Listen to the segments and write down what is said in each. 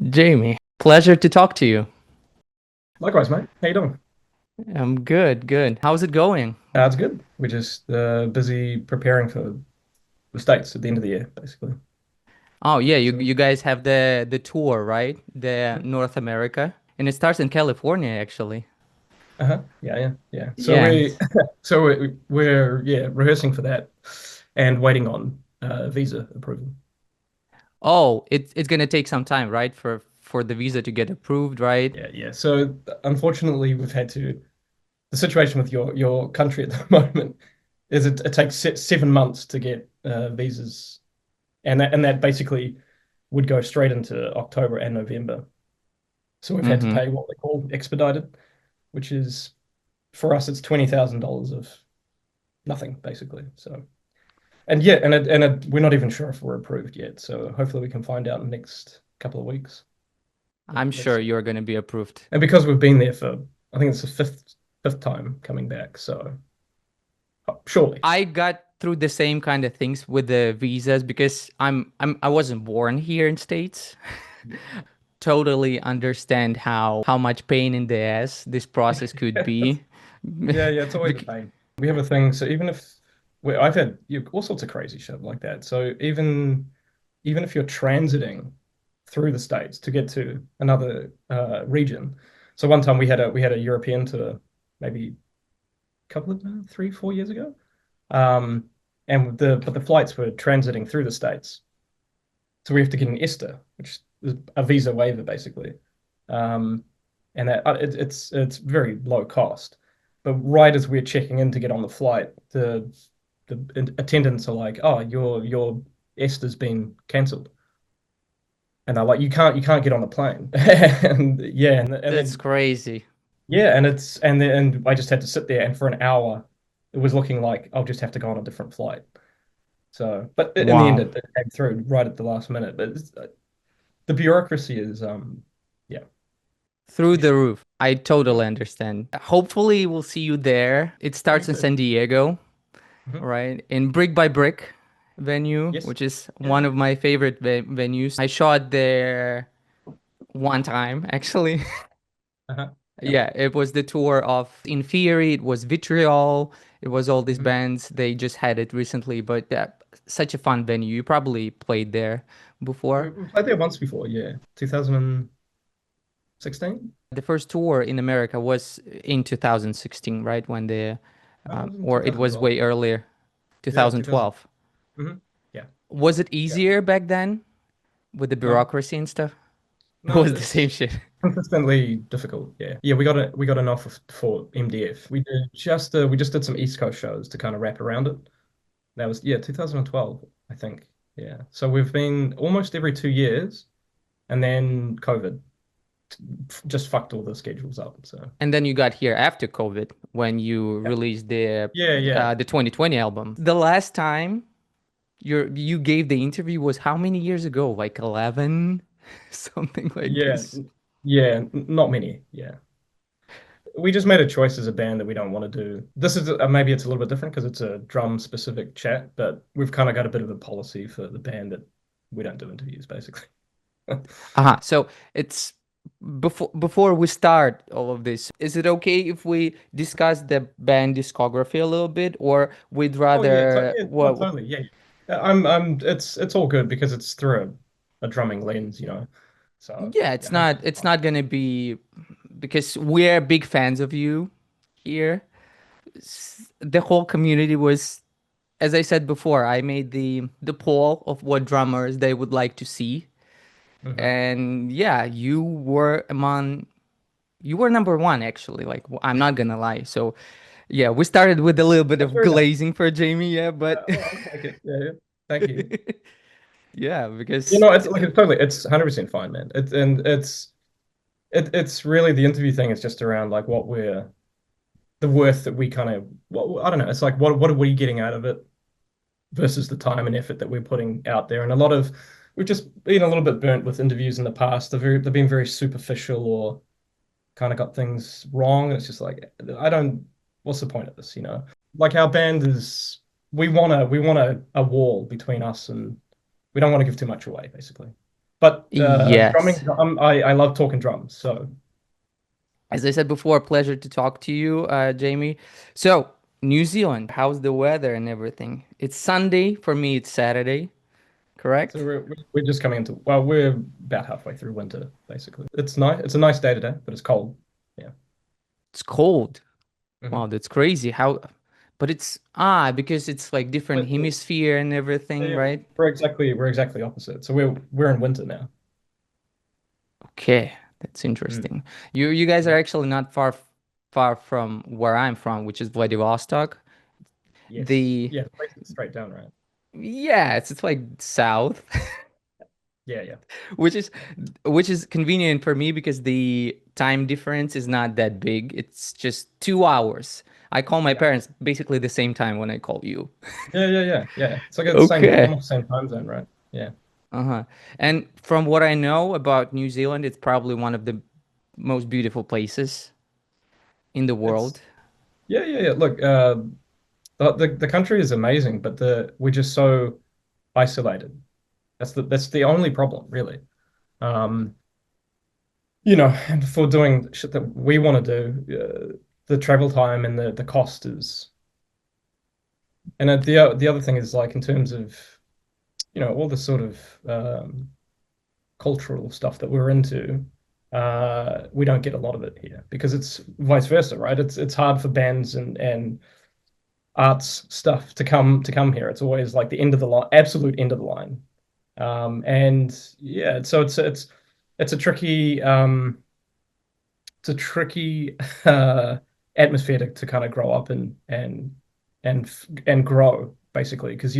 Jamie, pleasure to talk to you. Likewise, mate. How you doing? I'm good, good. How's it going? It's good. We're just busy preparing for the States at the end of the year, basically. Oh yeah, you So, you guys have the tour, right? The North America, and it starts in California actually. yeah. So Yeah. we're rehearsing for that and waiting on visa approval. Oh, it's gonna take some time, right? For the visa to get approved, right? Yeah. So unfortunately, we've had to. The situation with your country at the moment is it takes 7 months to get visas, and that basically would go straight into October and November. So we've had to Mm-hmm. pay what they call expedited, which is for us it's $20,000 of nothing basically. So we're not even sure if we're approved yet. So hopefully we can find out in the next couple of weeks. I'm Let's sure see. you're gonna be approved. And because we've been there for I think it's the fifth time coming back. So surely. I got through the same kind of things with the visas because I wasn't born here in States. Totally understand how much pain in the ass this process could be. Yeah, it's always a pain. We have a thing. So even if I've had all sorts of crazy shit like that. So even if you're transiting through the States to get to another region. So one time we had a European tour, maybe a couple of 3, 4 years ago. Um, and the flights were transiting through the States. So we have to get an ESTA, which is a visa waiver basically. Um, and it's very low cost. But right as we're checking in to get on the flight, the attendants are like, "Oh, your ESTA's been cancelled," and they're like, "You can't get on the plane." And yeah, and That's then crazy. yeah, and I just had to sit there, and for an hour, it was looking like I'll just have to go on a different flight. So, but in the end, Wow. it came through right at the last minute. But the bureaucracy is, yeah, Through we the should. roof. I totally understand. Hopefully, we'll see you there. It Me starts in too. San Diego, Mhm. right? In Brick by Brick venue, Yes. which is one Yeah. of my favorite venues. I shot there one time, actually. Uh-huh. Yep. Yeah, it was the tour of In Theory, it was Vitriol, it was all these Mhm. bands. They just had it recently, but such a fun venue. You probably played there We, before. we played there once before, yeah. 2016? The first tour in America was in 2016, right? It was in Or it was 2012. way earlier, Yeah, 2000. 2012. Yeah. Was it Yeah. easier back then with the No. bureaucracy and stuff? It No, was the same it's shit. consistently difficult. Yeah. Yeah, we got an offer for MDF. We just did some East Coast shows to kind of wrap around it. That was 2012, I think. Yeah. So we've been almost every 2 years, and then COVID just fucked all the schedules up. So And then you got here after COVID when you yeah, released yeah. the 2020 album. The last time you gave the interview was how many years ago? Like 11, something like Yeah, this. not many. Yeah, we just made a choice as a band that we don't want to do. This is maybe it's a little bit different because it's a drum specific chat, but we've kind of got a bit of a policy for the band that we don't do interviews, basically. So it's before we start all of this, is it okay if we discuss the band discography a little bit, or we'd Oh yeah, rather yeah, no, well, totally, yeah. It's all good because it's through a drumming lens. So yeah, yeah, hopefully it's it's fine. not gonna be because we're big fans of you here. The whole community was, as I said before, I made the poll of what drummers they would like to see, Hmm. and yeah, you were number one actually. Like I'm not gonna lie. So yeah, we started with a little bit That's of very nice. glazing for Jamie, yeah, but I'll take it. Yeah. Thank you. yeah, You because know, it's 100% fine, man. It's really the interview thing is just around like what we're the worth that we kind of I don't know. It's like what are we getting out of it versus the time and effort that we're putting out there. And a lot of we've just been a little bit burnt with interviews in the past. They've been very superficial or kind of got things wrong. And it's just like I don't. What's the point of this? Like our band is we want a wall between us and we don't want to give too much away, basically. But drumming, Yes. I love talking drums. So As I said before, pleasure to talk to you, Jamie. So, New Zealand, how's the weather and everything? It's Sunday. For me, it's Saturday, so correct? we're just coming into, well, we're about halfway through winter, basically. It's nice. It's a nice day today, but it's cold. Yeah. It's cold. Wow, Hmm. that's crazy. How, but it's because it's like different But hemisphere and everything, yeah, right? we're exactly opposite. So we're in winter now. Okay, that's Mm. interesting. You guys are actually not far from where I'm from, which is Vladivostok. Yes. The Yeah, the place is straight down, right? Yeah, it's like south, Yeah, yeah, which is which is convenient for me because the time difference is not that big. It's just 2 hours. I call my yeah. parents basically the same time when I call you. Yeah. It's like a same, Okay. almost same time zone, right? Yeah. Uh-huh. And from what I know about New Zealand, it's probably one of the most beautiful places in the It's world. yeah. Look, the country is amazing, but the we're just so isolated. That's the only problem, really. Um, and for doing shit that we want to do, the travel time and the cost is, and the other thing is like in terms of all the sort of cultural stuff that we're into, we don't get a lot of it here because it's vice versa, right? It's hard for bands and arts stuff to come here. It's always like the end of the line, absolute end of the line. And yeah, so it's a tricky uh, atmosphere to kind of grow up and grow basically because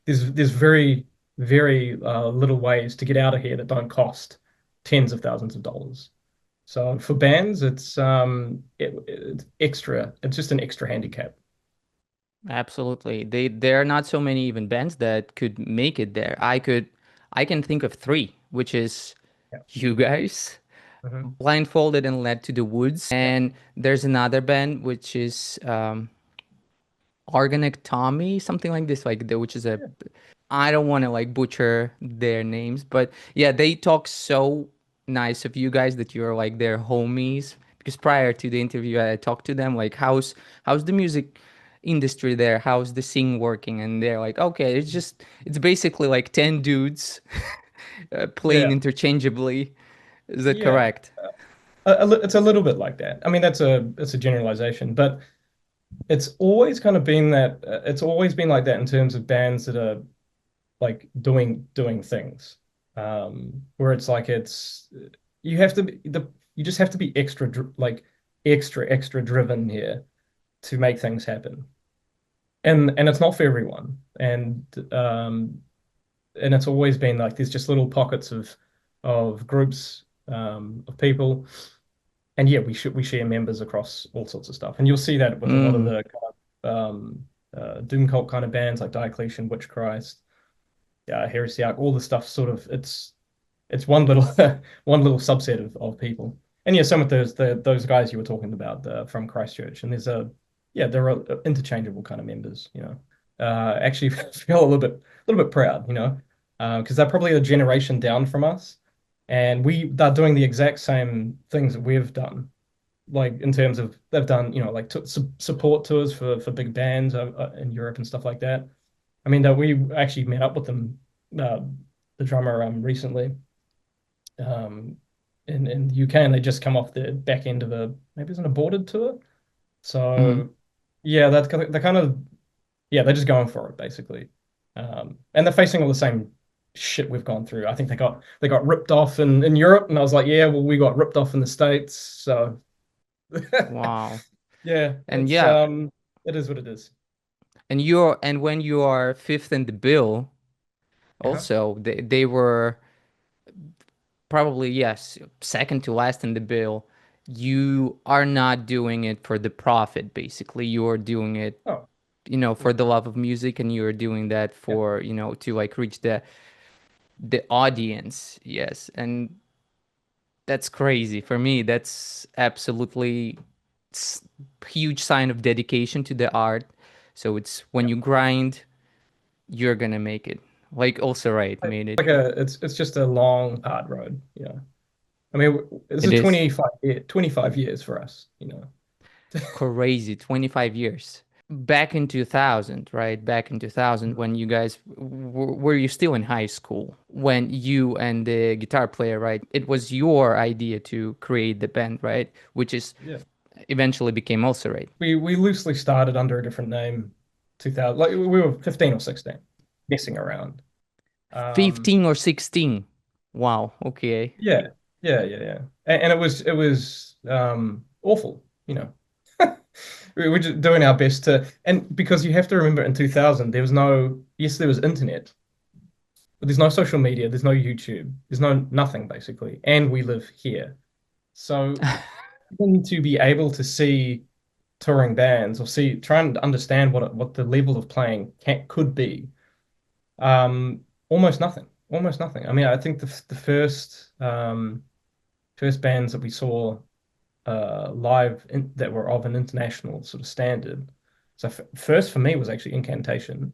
there's very little ways to get out of here that don't cost tens of thousands of dollars. So for bands, it's extra. It's just an extra handicap. Absolutely. There are not so many even bands that could make it there. I can think of three, which is Yeah. you guys, Hmm. Blindfolded and Led to the Woods, Yeah. and there's another band which is Organic Tommy, something like this, which is a Yeah. I don't want to like butcher their names, but yeah, they talk so nice of you guys that you're like their homies. Because prior to the interview, I talked to them like, how's the music industry there? How's the scene working? And they're like, okay, it's basically like 10 dudes playing Yeah. interchangeably. Is that Yeah. correct? It's a little bit like that. I mean, that's a generalization, but it's always been like that in terms of bands that are like doing things. Where it's like you have to be the you just have to be like extra driven here to make things happen. And it's not for everyone. And it's always been like there's just little pockets of groups of people. And yeah, we share members across all sorts of stuff. And you'll see that with a lot of Mm, the kind of doom cult kind of bands like Diocletian, Witch Christ, Heresy Arc, all the stuff sort of it's one little one little subset of people. And yeah, some of those guys you were talking about from Christchurch, and they're interchangeable kind of members. Actually feel a little bit proud, because they're probably a generation down from us, and they're doing the exact same things that we've done. Like in terms of they've done, like support tours for big bands in Europe and stuff like that. I mean, that we actually met up with them, uh, the drummer, recently, um, in the UK, and they just come off the back end of maybe it's an aborted tour. mm. So yeah, they're kind of yeah, they're just going for it basically, and they're facing all the same shit we've gone through. I think they got ripped off in Europe, and I was like, yeah, well, we got ripped off in the States, so Wow. yeah, And yeah, it is what it is. and when you are fifth in the bill, Uh-huh. also they were probably, yes, second to last in the bill. You are not doing it for the profit, basically. You are doing it, Oh, for the love of music, and you are doing that yeah, for, to like reach the audience. Yes. And that's crazy. For me, that's absolutely s- huge sign of dedication to the art. So it's when yeah. you grind, you're gonna make it. Like ULCERATE made it. Like a it's just a long, hard road, you know. I mean, this It is is 25 years for us, you know. crazy. 25 years. Back in 2000, right? Back in 2000, when you guys were you still in high school? When you and the guitar player, right? It was your idea to create the band, right? Which is Yeah. eventually became ULCERATE. We loosely started under a different name, 2000, like we were 15 or 16, messing around. Um, 15 or 16. Wow. Okay. yeah, yeah. And it was awful, you know. We were just doing our best to, and because you have to remember in 2000, there was no, yes, there was internet, but there's no social media, there's no YouTube, there's no nothing basically, and we live here. So even to be able to see touring bands or see try and understand what the level of playing could be, almost nothing. I mean, I think the first bands that we saw live that were of an international sort of standard. So first for me was actually Incantation,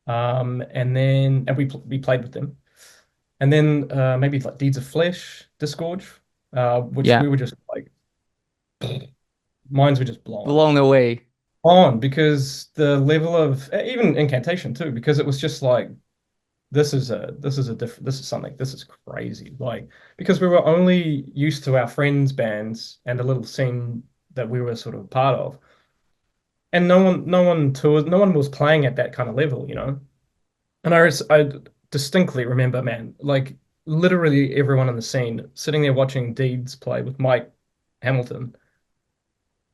and we played with them, and then maybe like Deeds of Flesh, Disgorge, which Yeah. we were just like minds were just blown Blown away. on because the level of even Incantation too, because it was just like this is something this is crazy, like because we were only used to our friends' bands and a little scene that we were sort of part of, and no one was playing at that kind of level, you know. And I distinctly remember, man, like literally everyone in the scene sitting there watching Deeds play with Mike Hamilton.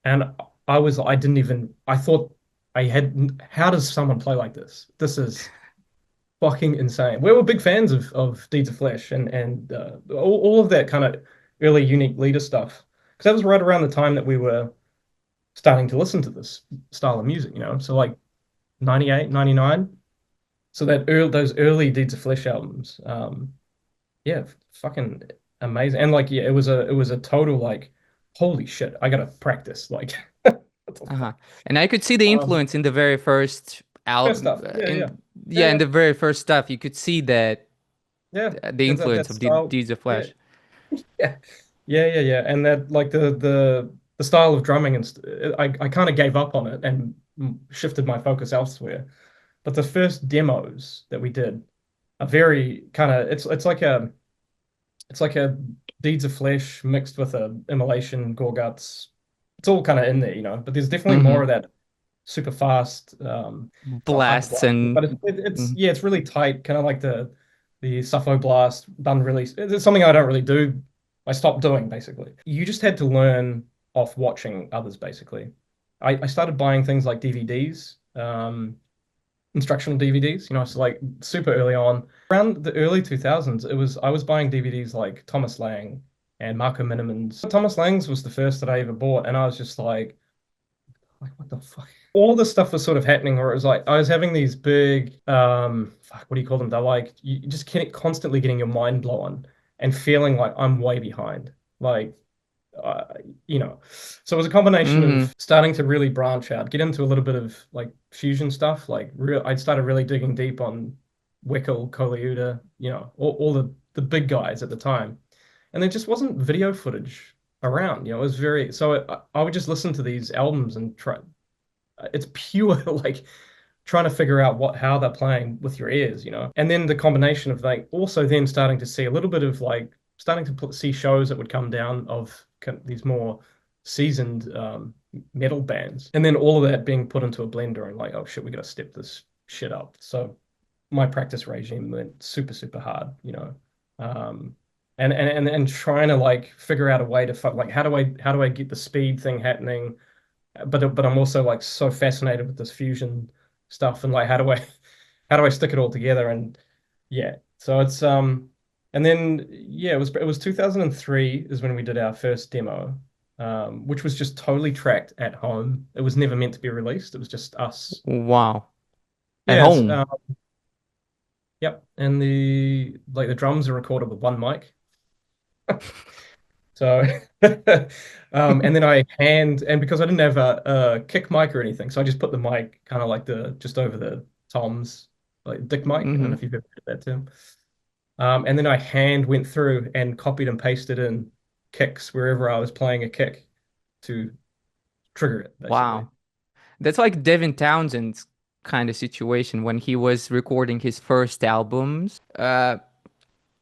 And I didn't even, I thought I had, how does someone play like this? This is fucking insane. We were big fans of Deeds of Flesh and all of that kind of early unique leader stuff. Because that was right around the time that we were starting to listen to this style of music, you know? So like 98, 99. So those early Deeds of Flesh albums, yeah, fucking amazing. And like, yeah, it was a total like, holy shit, I gotta practice. Like, what the Uh-huh. fuck? And I could see the Um, influence in the very first First album, stuff. Yeah, yeah. in Yeah, yeah, in yeah. the very first stuff. You could see that Yeah. the That influence of the style. Deeds of Yeah. Flesh. Yeah. Yeah. And that like the style of drumming I kind of gave up on it and shifted my focus elsewhere. But the first demos that we did are very kind of it's like a Deeds of Flesh mixed with a Immolation, Gorguts. It's all kind of in there, you know. But there's definitely more Mm-hmm. of that super fast, not hyper Blasts blast, and but it's mhm. yeah, it's really tight, kind of like the Suffo blast done really. It's something I don't really do. I stopped doing basically. You just had to learn off watching others basically. I started buying things like DVDs, instructional DVDs, you know, so like super early on. Around the early 2000s, I was buying DVDs like Thomas Lang and Marco Miniman's. Thomas Lang's was the first that I ever bought, and I was just like what the fuck? All this stuff was sort of happening where it was like I was having these big fuck, what do you call them? They're like you just can't constantly getting your mind blown and feeling like I'm way behind. Like uh, you know. So it was a combination Mm-hmm. of starting to really branch out, get into a little bit of like fusion stuff. Like I started really digging deep on Wickel, Koliuda, you know, all the big guys at the time. And there just wasn't video footage around. You know, it was very so I would just listen to these albums and try. It's pure like trying to figure out how they're playing with your ears, you know. And then the combination of like also then starting to see a little bit of like starting to see shows that would come down of these more seasoned metal bands, and then all of that being put into a blender and like, oh shit, we got to step this shit up. So my practice regime went super hard, you know. Um, and trying to like figure out a way to like how do I get the speed thing happening, but I'm also like so fascinated with this fusion stuff and like how do I stick it all together, and yeah, so it's and then yeah, it was 2003 is when we did our first demo, which was just totally tracked at home. It was never meant to be released. It was just us. Wow. At Yes, home. yep, and the drums are recorded with one mic. So, and then and because I didn't have a kick mic or anything, so I just put the mic kind of like just over the toms, like Dick Mike. I don't know Mm-hmm. if you've ever heard that term. And then I hand went through and copied and pasted in kicks wherever I was playing a kick to trigger it, basically. Wow. That's like Devin Townsend's kind of situation when he was recording his first albums.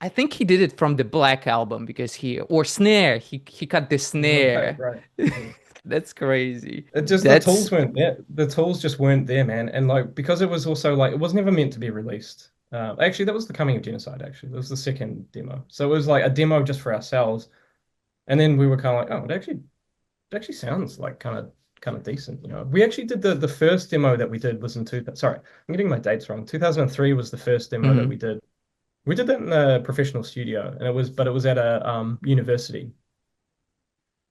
I think he did it from the Black album because or Snare. He cut the It was on tape, snare. right? Yeah. That's crazy. It just the tools That's weren't there. The tools just weren't there, man. And like because it was also like it was never meant to be released. Actually, that was the Coming of Genocide. Actually, that was the second demo. So it was like a demo just for ourselves. And then we were kind of like, oh, it actually sounds like kind of decent, you know. We actually did the first demo that we did was in two. Sorry, I'm getting my dates wrong. 2003 was the first demo that Mhm. we did. We did that in a professional studio, and it was at a university.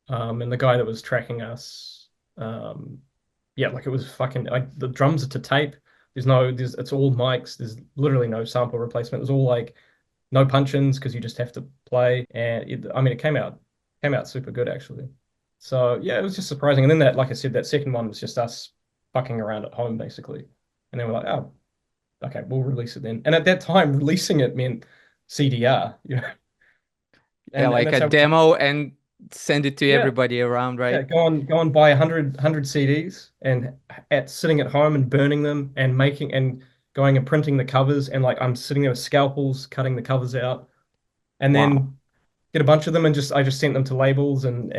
And the guy that was tracking us, yeah, like it was fucking like the drums are to tape. It's all mics. There's literally no sample replacement. There's all like no punch-ins because you just have to play. And I mean, it came out super good actually. So yeah, it was just surprising. And then that, like I said, that second one was just us fucking around at home basically. And then we're like, oh, okay, we'll release it then. And at that time, releasing it meant CDR, you know, Yeah, and like that's a how demo and send it to yeah. everybody around, Yeah, right? go and buy 100 CDs and sitting at home and burning them and making and going and printing the covers and like I'm sitting there with scalpels cutting the covers out and Wow. then get a bunch of them and I just sent them to labels and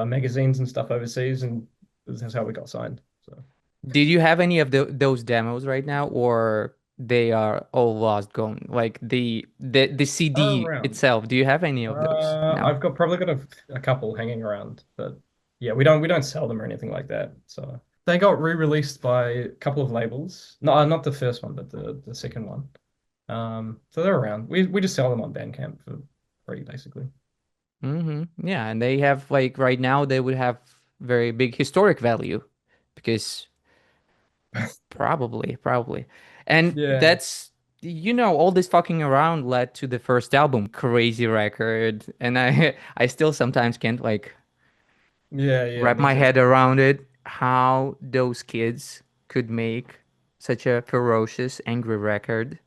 magazines and stuff overseas and that's how we got signed. So Did you have any of those demos right now, or they are all lost, gone? Like the are CD around. itself, do you have any of those now? I've probably got a couple hanging around, but yeah, we don't sell them or anything like that. So they got re-released by a couple of labels. No, not the first one, but the second one. So they're around. We just sell them on Bandcamp for free, basically. Yeah, and they have like right now they would have very big historic value because probably. And Yeah, that's all this fucking around led to the first album, crazy record, and I still sometimes can't like yeah, wrap me my too. head around it how those kids could make such a ferocious angry record.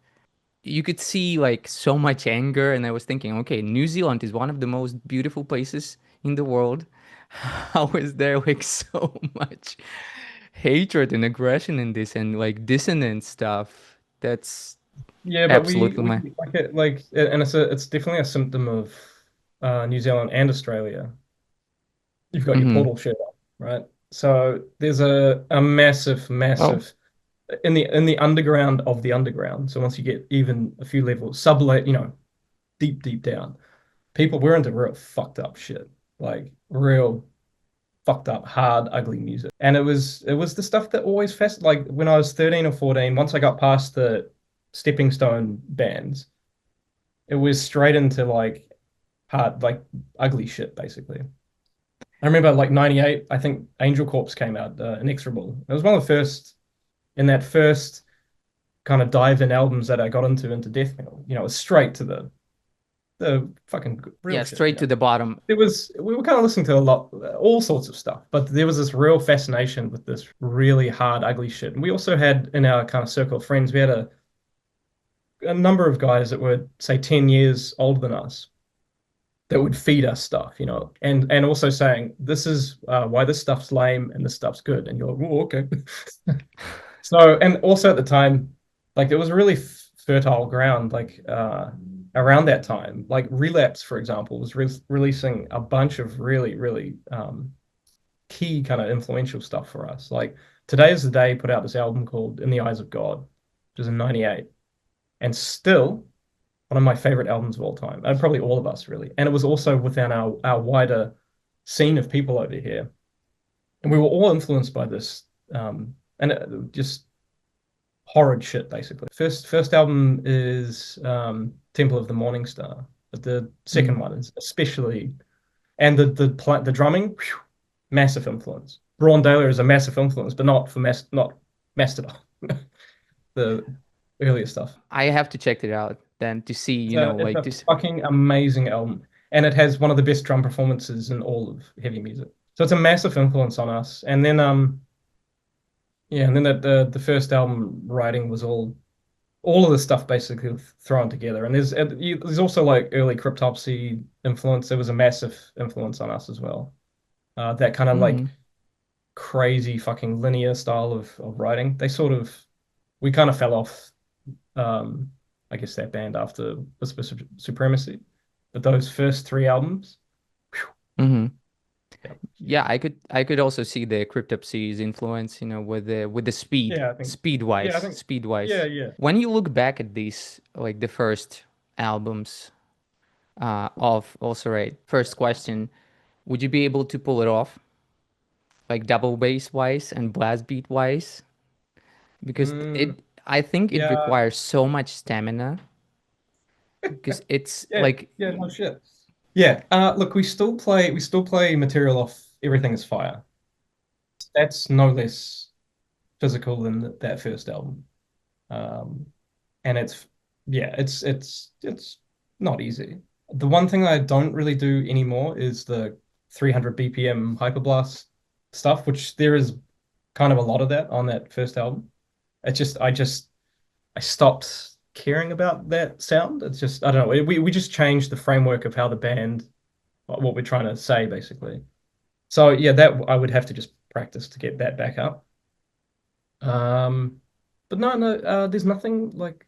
You could see like so much anger, and I was thinking, okay, New Zealand is one of the most beautiful places in the world. How is there like so much hatred and aggression in this and like dissonant stuff? That's Yeah, but we absolutely we my. like it and it's definitely a symptom of New Zealand and Australia. You've got your Hmm. portal shirt on, right? So there's a massive, Oh, massive in the underground of the underground. So once you get even a few levels, deep, deep down, people were into real fucked up shit, like real fucked up, hard, ugly music. And it was the stuff that always like when I was 13 or 14, once I got past the stepping stone bands, it was straight into like hard, like ugly shit, basically. I remember like 98, I think Angel Corpse came out, Inexorable. It was one of the first in that first kind of dive in albums that I got into death metal. You know, it was straight to the fucking real yeah, shit, you straight to know. the bottom. We were kind of listening to a lot, all sorts of stuff, but there was this real fascination with this really hard, ugly shit. And we also had in our kind of circle of friends, we had a number of guys that were, say, 10 years older than us that would feed us stuff, you know, and also saying, this is why this stuff's lame and this stuff's good. And you're like, oh, okay. So, and also at the time, like there was a really fertile ground, like around that time, like Relapse, for example, was releasing a bunch of really, really key kind of influential stuff for us. Like Today is the Day put out this album called In the Eyes of God, which is in '98, and still one of my favorite albums of all time, and probably all of us really. And it was also within our wider scene of people over here, and we were all influenced by this, and just horrid shit basically. First album is Temple of the Morning Star, but the second Mhm. one is especially and the drumming, whew, massive influence. Braun Daler is a massive influence, but not for not Mastodon, the earlier stuff. I have to check it out then to see, It's like a this. fucking amazing album, and it has one of the best drum performances in all of heavy music. So it's a massive influence on us. And then yeah, and then the first album writing was all all of this stuff basically thrown together. And there's also like early cryptopsy influence. There was a massive influence on us as well. That kind of like Mm-hmm. crazy fucking linear style of writing. We kind of fell off, um, I guess that band after Whisper Supremacy. But those first three albums, whew, Mm-hmm. yeah, Yeah, huge. I could also see the Cryptopsy's influence, with the speed, Yeah, I think. speed Yeah, I wise, think. speed Yeah, wise. yeah. When you look back at these, like the first albums of ULCERATE, first question, would you be able to pull it off, like double bass wise and blast beat wise? Because Mm, I think it yeah, requires so much stamina because it's yeah, like, yeah. No shit. Yeah. Look, we still play material off Everything Is Fire. That's no less physical than that first album. Um, and it's not easy. The one thing I don't really do anymore is the 300 BPM hyperblast stuff, which there is kind of a lot of that on that first album. I stopped caring about that sound. It's just I don't know. We just changed the framework of how the band what we're trying to say basically. So yeah, that I would have to just practice to get that back up. Um, but no, no, there's nothing like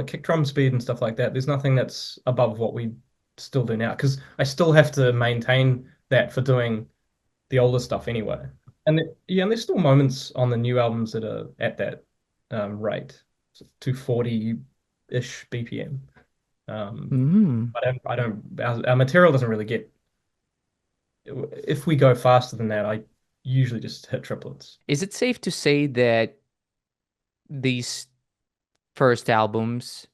kick drum speed and stuff like that. There's nothing that's above what we still do now because I still have to maintain that for doing the older stuff anyway. Yeah, and there's still moments on the new albums that are at that rate, 240-ish BPM. Um, mm, our material doesn't really get, if we go faster than that, I usually just hit triplets. is it safe to say that these first albums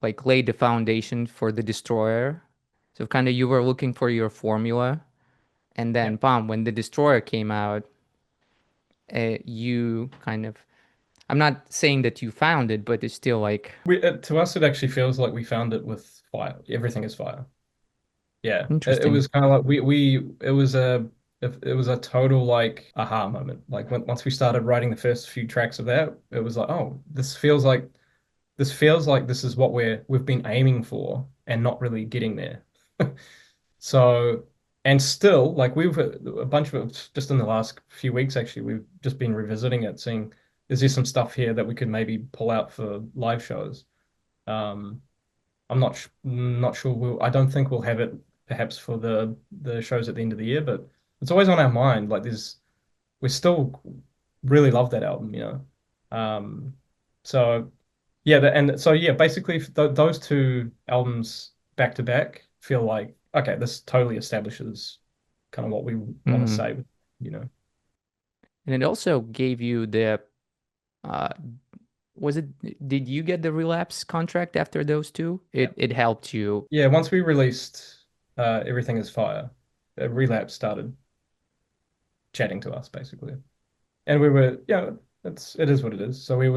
like laid the foundation for the Destroyer? So kind of you were looking for your formula, and Yeah. then bam, when the Destroyer came out, you kind of, I'm not saying that you found it, but it's still like To us, it actually feels like we found it with fire. Everything Is Fire. Yeah, it interesting. was kind of like it was a total like aha moment. Like once we started writing the first few tracks of that, it was like, oh, this feels like this is what we've been aiming for and not really getting there. So, and still, like we've a bunch of it just in the last few weeks, actually, we've just been revisiting it, seeing is there some stuff here that we could maybe pull out for live shows. Um, I'm not sure I don't think we'll have it perhaps for the shows at the end of the year, but it's always on our mind. Like we still really love that album. Um, so yeah, and so yeah, basically those two albums back to back feel like okay, this totally establishes kind of what we want to Hmm. say. And it also gave you the, uh, was it, did you get the Relapse contract after those two? Yeah. It helped you. Yeah, once we released Everything Is Fire, Relapse started chatting to us basically. And we were, yeah, it is what it is. So we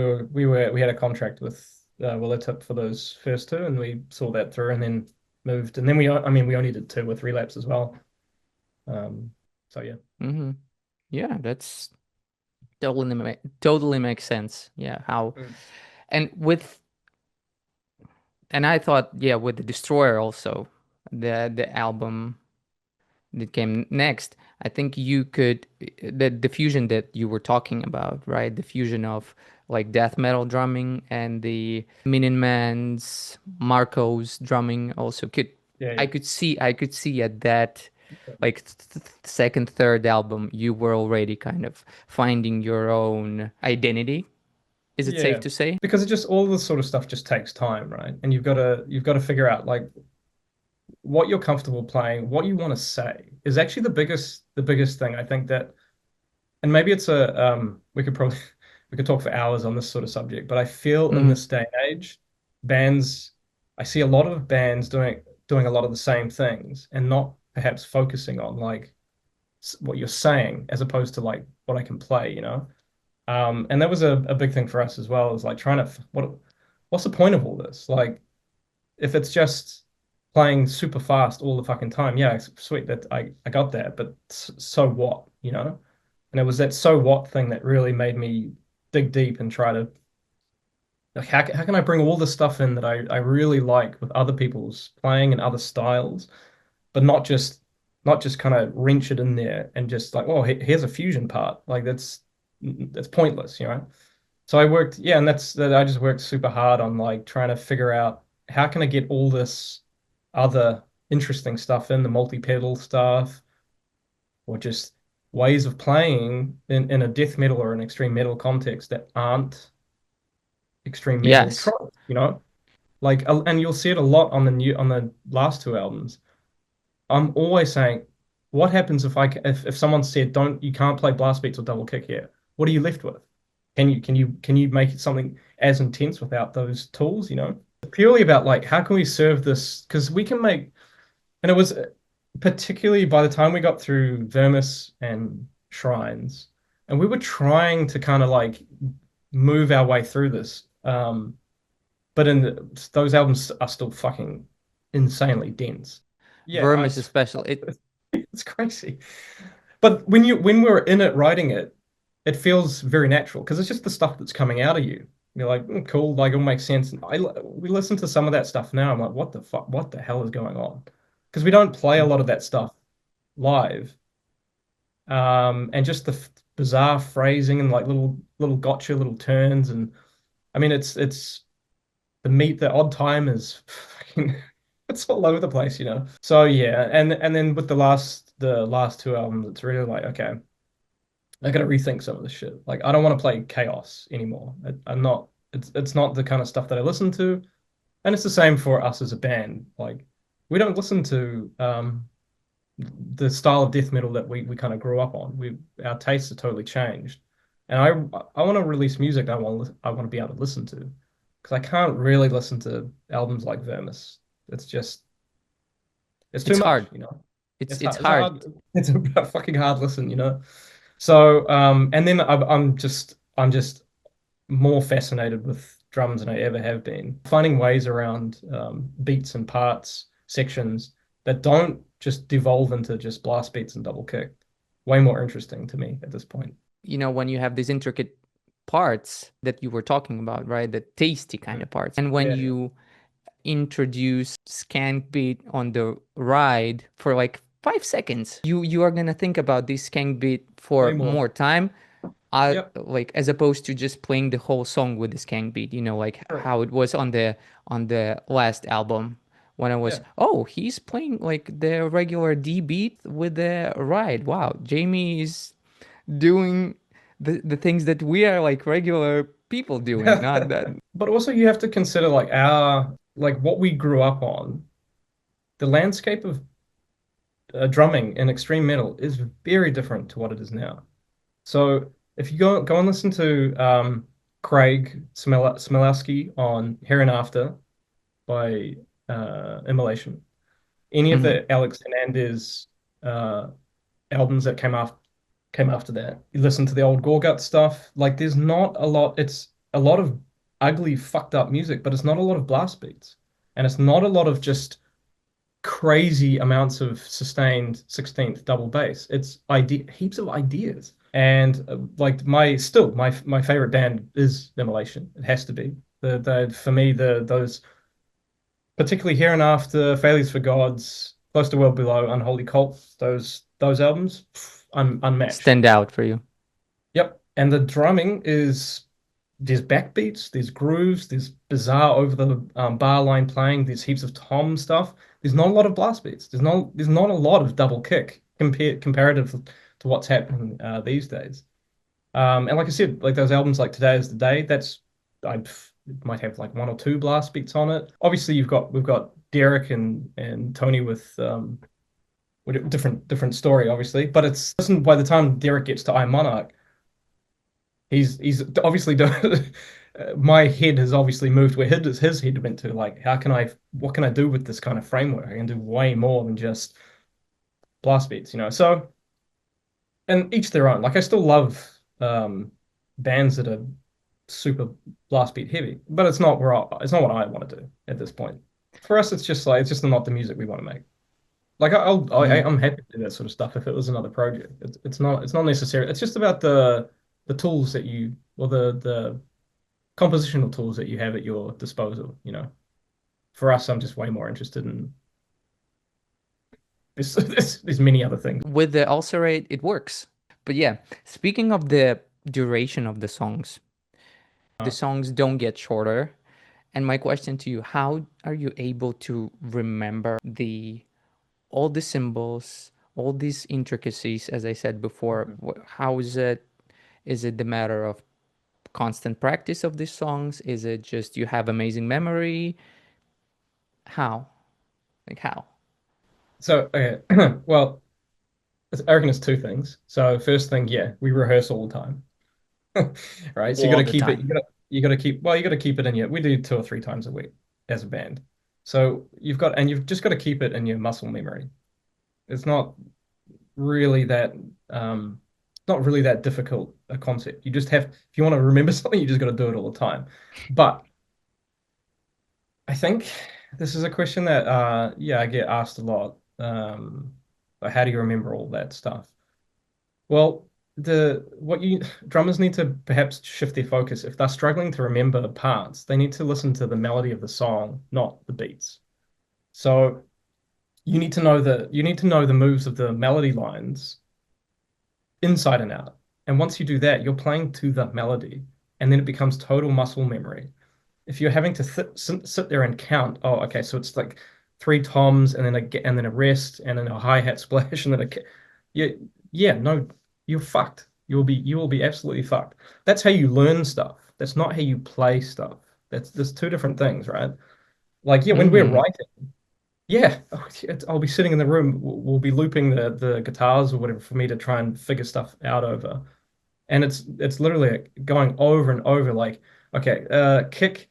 had a contract with Willowtip for those first two, and we saw that through, and then moved, and then I mean, we only did two with Relapse as well. Um, so yeah. Hmm. Yeah, that's totally makes sense. Yeah, how, Mm. and with, and I thought, yeah, with the Destroyer also, the album that came next, I think you could, the fusion that you were talking about, right? The fusion of like death metal drumming and the Minutemen's Marco's drumming also could, Yeah, I yeah, could see, at that like second, third album, you were already kind of finding your own identity. Is it safe yeah. to say? Because it just all this sort of stuff just takes time, right? And you've got to figure out like what you're comfortable playing, what you want to say is actually the biggest thing. I think that, and maybe it's we could probably we could talk for hours on this sort of subject, but I feel in Mm-hmm. this day and age, bands, I see a lot of bands doing a lot of the same things and not perhaps focusing on like what you're saying as opposed to like what I can play. And that was a big thing for us as well, is like trying to what's the point of all this? Like if it's just playing super fast all the fucking time, yeah, it's sweet that I got that, but so what? And it was that so what thing that really made me dig deep and try to Like how can I bring all this stuff in that I really like with other people's playing and other styles, but not just kind of wrench it in there and just like, oh, here's a fusion part. Like that's pointless, you know? So I worked, yeah, and that's that I just worked super hard on like trying to figure out how can I get all this other interesting stuff in the multi-pedal stuff or just ways of playing in a death metal or an extreme metal context that aren't extreme metal Yes. trance, you know? Like, and you'll see it a lot on the last two albums. I'm always saying, what happens if someone said, don't you can't play blast beats or double kick here? What are you left with? Can you make it something as intense without those tools, you know? Purely about like how can we serve this? Because we can make, and it was particularly by the time we got through Vermis and Shrines, and we were trying to kind of like move our way through this. But those albums are still fucking insanely dense. Yeah, Vermis especially. it's crazy. But when we're in it writing it, it feels very natural because it's just the stuff that's coming out of you. You're like, "Mm, cool, like it makes sense." And we listen to some of that stuff now. I'm like, what the fuck? What the hell is going on? Because we don't play a lot of that stuff live. And just the bizarre phrasing and like little gotcha little turns and I mean it's the odd time is fucking it's all over the place, you know. So yeah, and then with the last two albums, it's really like, okay, I gotta rethink some of this shit. Like I don't want to play chaos anymore. I'm not it's not the kind of stuff that I listen to. And it's the same for us as a band. Like we don't listen to the style of death metal that we kind of grew up on. Our tastes have totally changed. And I want to release music that I want to be able to listen to because I can't really listen to albums like Vermis. It's just it's too It's much, hard. you know. It's It's it's hard. It's hard. hard. It's a fucking hard listen, you know. So and then I'm just more fascinated with drums than I ever have been. Finding ways around beats and parts, sections that don't just devolve into just blast beats and double kick. Way more interesting to me at this point. When you have these intricate parts that you were talking about, right? The tasty kind of parts. And when Yeah, you introduce skank beat on the ride for like 5 seconds, you are gonna think about this skank beat way for more. more time. Yep. Like as opposed to just playing the whole song with the skank beat, like Correct. how it was on the last album when I was, Yeah. oh, he's playing like the regular D beat with the ride. Wow, Jamie is doing the things that we are like regular people doing, not that. But also you have to consider like what we grew up on. The landscape of drumming in extreme metal is very different to what it is now. So if you go and listen to Craig Smilowski on Here and After by Immolation, any of Mhm. the Alex Hernandez uh, albums that came after that, you listen to the old Gorgut stuff. Like there's not a lot. It's a lot of ugly, fucked up music, but it's not a lot of blast beats, and it's not a lot of just crazy amounts of sustained 16th double bass. It's heaps of ideas. And like my favorite band is Immolation. It has to be. The for me those particularly Here and After, Failures for Gods, Close to World Below, Unholy Cult, those albums, unmatched. Stand out for you. Yep. And the drumming is there's backbeats, there's grooves, there's bizarre over the bar line playing, there's heaps of tom stuff. There's not a lot of blast beats. There's not a lot of double kick comparative to what's happening these days. And like I said, like those albums like Today Is the Day, I might have like one or two blast beats on it. Obviously, we've got Derek and Tony with a different story, obviously. But it's listen, by the time Derek gets to I Monarch, he's obviously done. My head has obviously moved where his head went to. Like, what can I do with this kind of framework? I can do way more than just blast beats, you know. So, and each their own. Like, I still love bands that are super blast beat heavy, but it's not what I want to do at this point. For us, it's just not the music we want to make. Like Mhm. I'm happy to do that sort of stuff if it was another project. It's not necessary. It's just about the tools that you or the compositional tools that you have at your disposal, you know. For us, I'm just way more interested in there's many other things. With the ulcerate, it works. But yeah, speaking of the duration of the songs don't get shorter. And my question to you, how are you able to remember the all the symbols, all these intricacies, as I said before? How is it? Is it the matter of constant practice of these songs? Is it just you have amazing memory? How? Like how? So, okay. Well, I reckon it's two things. So, first thing, yeah, we rehearse all the time, right? So you got All to the keep it. time. You got to keep. Well, you got to keep it in your. We do 2 or 3 times a week as a band. So you've just got to keep it in your muscle memory. It's really that, um, not really that difficult a concept. You just have, if you want to remember something, you just got to do it all the time. But I think this is a question that, yeah, I get asked a lot. Like, how do you remember all that stuff? Well, the what you drummers need to perhaps shift their focus. If they're struggling to remember the parts, they need to listen to the melody of the song, not the beats. So you need to know the moves of the melody lines inside and out. And once you do that, you're playing to the melody, and then it becomes total muscle memory. If you're having to sit there and count, oh, okay, so it's like three toms and then a rest and then a hi-hat splash and then yeah, yeah, no, you're fucked. You will be absolutely fucked. That's how you learn stuff. That's not how you play stuff. There's two different things, right? Like, yeah, when we're Mm-hmm. writing, yeah, I'll be sitting in the room. We'll be looping the guitars or whatever for me to try and figure stuff out over. And it's literally like going over and over, like, okay, kick,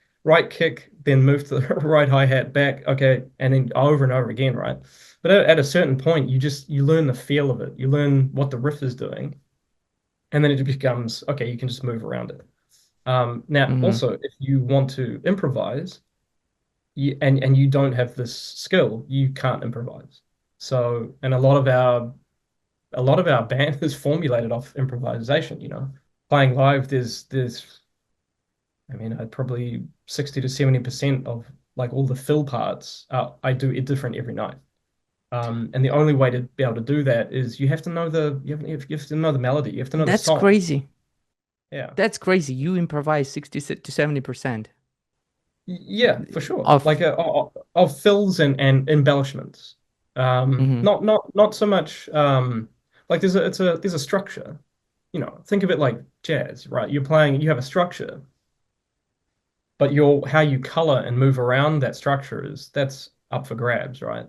then move to the right hi-hat back, okay, and then over and over again, right? But at a certain point, you learn the feel of it. You learn what the riff is doing, and then it becomes, okay, you can just move around it. Now, Mm-hmm. also, if you want to improvise, and you don't have this skill, you can't improvise. So, and a lot of our band is formulated off improvisation, you know. Playing live, there's I mean, I'd probably 60 to 70% of like all the fill parts, I do it different every night. And the only way to be able to do that is you have to know you have to know the melody, you have to know the That's song. crazy. Yeah. That's crazy. You improvise 60 to 70% Yeah, for sure. of. Like of fills and embellishments. Mm-hmm. Not so much like there's a structure. You know, think of it like jazz, right? You have a structure, but your how you color and move around that structure that's up for grabs, right?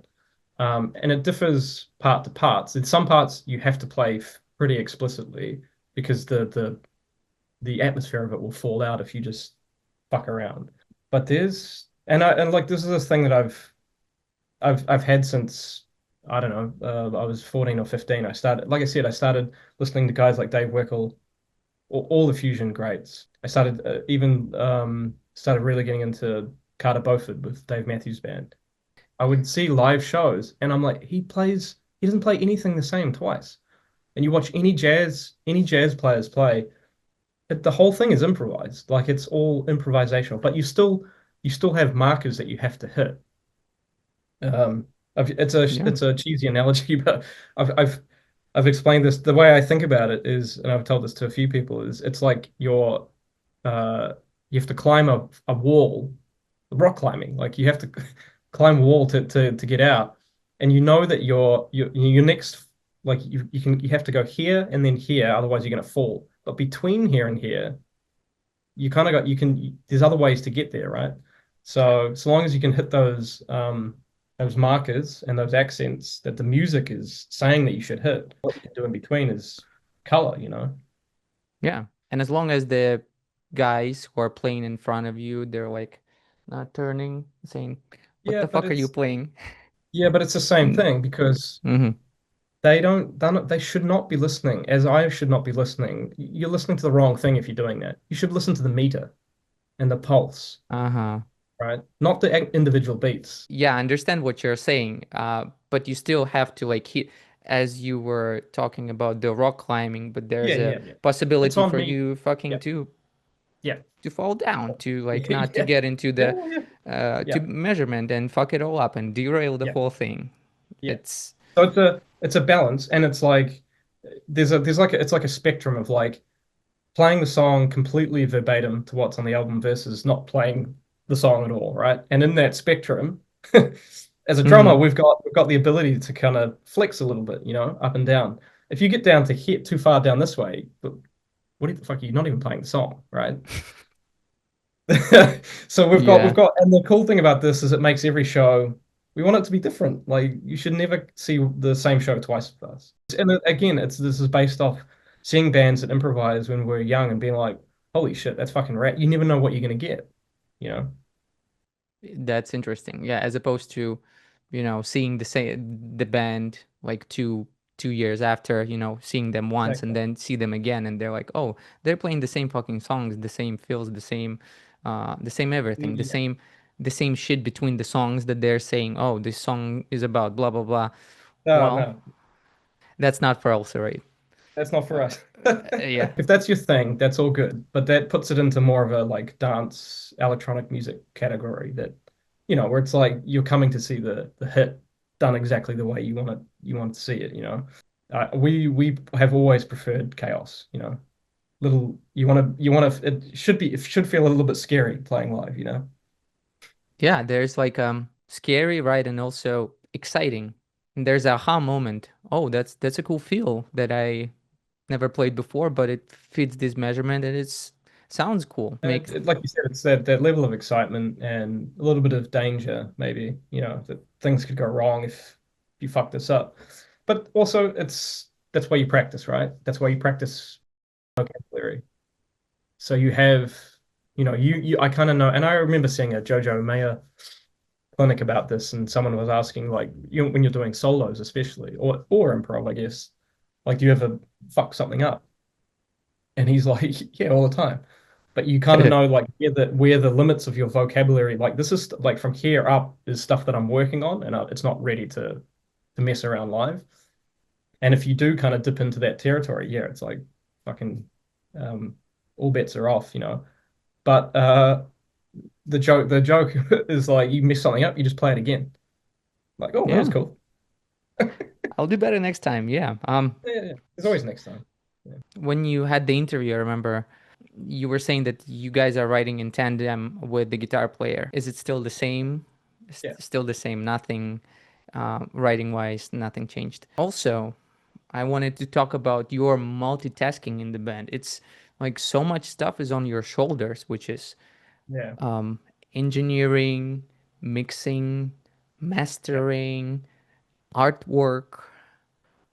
And it differs part to parts. In some parts you have to play pretty explicitly because the atmosphere of it will fall out if you just fuck around. But and like this is this thing that I've had since I don't know, I was 14 or 15. Like I said, I started listening to guys like Dave Weckl, all the fusion greats. I started even started really getting into Carter Beauford with Dave Matthews Band. I would see live shows and I'm like, he doesn't play anything the same twice. And you watch any jazz players play, the whole thing is improvised. Like it's all improvisational, but you still have markers that you have to hit. Um, Yeah. it's a cheesy analogy, but I've explained this. The way I think about it is, and I've told this to a few people, is it's like uh you have to climb a wall, rock climbing. Like you have to climb a wall to get out, and you know that your next like you have to go here and then here, otherwise you're gonna fall. But between here and here, you kind of got you can there's other ways to get there, right? So long as you can hit those markers and those accents that the music is saying that you should hit, what you can do in between is color, you know? Yeah. And as long as the guys who are playing in front of you, they're like not turning, saying, "What Yeah, the but fuck are you it's playing?" yeah, but it's the same Mm, thing because mm-hmm. they should not be listening, as I should not be listening. You're listening to the wrong thing if you're doing that. You should listen to the meter and the pulse, Uh-huh. right? Not the individual beats. Yeah, I understand what you're saying. But you still have to like hit as you were talking about the rock climbing, but Yeah, there's a yeah, yeah. It's possibility on for me. you Yeah. fucking too. Yeah. to fall down, to like not to Yeah. get into Yeah. the Yeah. to Yeah. measurement and fuck it all up and derail the Yeah. whole thing. Yeah. It's So it's a balance, and it's like there's like it's like a spectrum of like playing the song completely verbatim to what's on the album versus not playing the song at all, right? And in that spectrum, as a drummer, Mhm. we've got the ability to kind of flex a little bit, up and down. If you get down to hit too far down this way, but what the fuck are you not even playing the song, right? So we've Yeah, got, and the cool thing about this is it makes every show, we want it to be different. Like you should never see the same show twice with us. And again, this is based off seeing bands that improvise when we're young and being like, holy shit, that's fucking rad. You never know what you're gonna get, you know? that's interesting. Yeah, as opposed to, seeing the band like two years after, seeing them once and Exactly. then see them again and they're like, oh, they're playing the same fucking songs, the same feels, the same everything, the Yeah. same the same shit between the songs that they're saying, oh, this song is about blah blah blah. No, Well, no, that's not for Ulcerate. that's not for us. Yeah. If that's your thing, that's all good. But that puts it into more of a like dance, electronic music category that, where it's like you're coming to see the hit done exactly the way you want to see it. We have always preferred chaos. Little you want to it should feel a little bit scary playing live. Yeah, there's like scary, right, and also exciting. And there's a aha moment. Oh, that's a cool feel that I never played before, but it fits this measurement and it's sounds cool. Makes Like you said, it's that level of excitement and a little bit of danger, maybe, that things could go wrong if you fuck this up. But also, that's why you practice, right? That's why you practice vocabulary. So you have, I kind of know, and I remember seeing a Jojo Mayer clinic about this, and someone was asking, like, when you're doing solos, especially, or improv, I guess, like, do you ever fuck something up? And he's like, yeah, all the time. But you kind of know like where the limits of your vocabulary, like this is like from here up is stuff that I'm working on, and it's not ready to mess around live. And if you do kind of dip into that territory, yeah, it's like fucking um, all bets are off. But the joke is like you mess something up, you just play it again. Like, oh, that was yeah, cool. I'll do better next time. Yeah. Yeah, yeah, yeah. There's always next time. Yeah, When you had the interview, I remember you were saying that you guys are writing in tandem with the guitar player. Is it still the same? yeah, Still the same, nothing writing wise, nothing changed. Also, I wanted to talk about your multitasking in the band. It's like so much stuff is on your shoulders, which is yeah, um, engineering, mixing, yeah, mastering, artwork.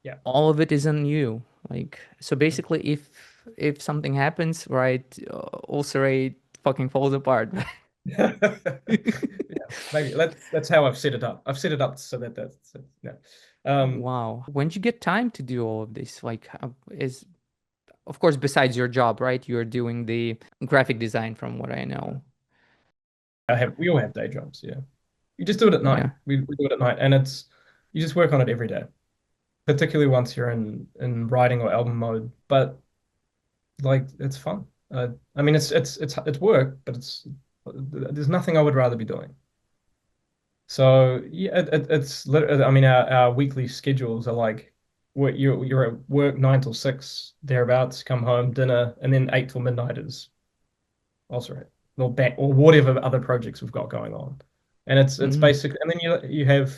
yeah. All of it is on you. Like so, basically, if something happens, right, Ulcerate fucking falls apart. Yeah, maybe that's how I've set it up. I've set it up so that that's yeah. Um, Wow. When did you get time to do all of this? Like, is of course besides your job, right? You're doing the graphic design, from what I know. we all have day jobs, yeah. You just do it at night. Yeah. We do it at night, and you just work on it every day, particularly once you're in writing or album mode. But like, it's fun. I mean, it's work, but there's nothing I would rather be doing. So yeah, I mean, our weekly schedules are like, you're at work 9 till 6 thereabouts, come home, dinner, and then 8 till midnight is also or whatever other projects we've got going on. And it's Mm, basic, and then you have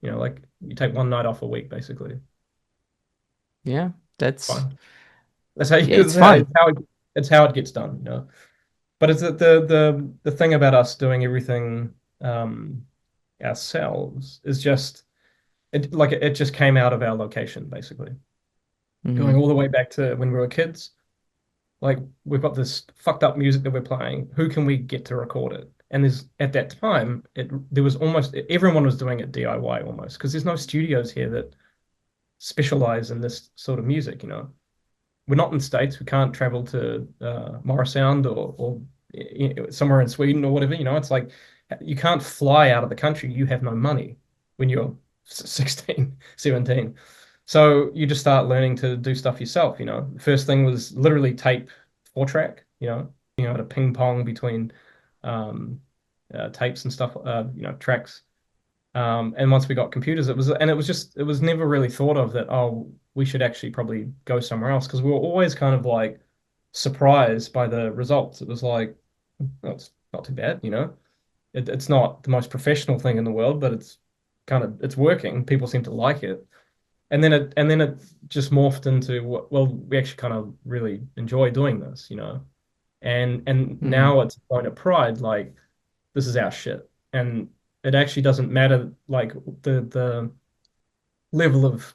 like you take one night off a week basically. yeah. That's Fine. That's how you, yeah. It's fun. it's how it gets done. But it's the thing about us doing everything ourselves is just it just came out of our location basically. Going Hmm. all the way back to when we were kids, like we've got this fucked up music that we're playing. Who can we get to record it? And there's at that time, there was almost everyone was doing it DIY almost because there's no studios here that specialize in this sort of music. We're not in the States. We can't travel to Morrisound or somewhere in Sweden or whatever. It's like you can't fly out of the country. You have no money when you're 16, 17. So you just start learning to do stuff yourself. First thing was literally tape 4 track. to ping pong between um, tapes and stuff, tracks. And once we got computers, it was never really thought of that, oh, we should actually probably go somewhere else because we were always kind of like surprised by the results. It was like, oh, it's not too bad, you know. It's not the most professional thing in the world, but it's working. People seem to like it. And then it just morphed into, well, we actually kind of really enjoy doing this, you know. And Mm-hmm. now it's a point of pride, like this is our shit. And it actually doesn't matter like the level of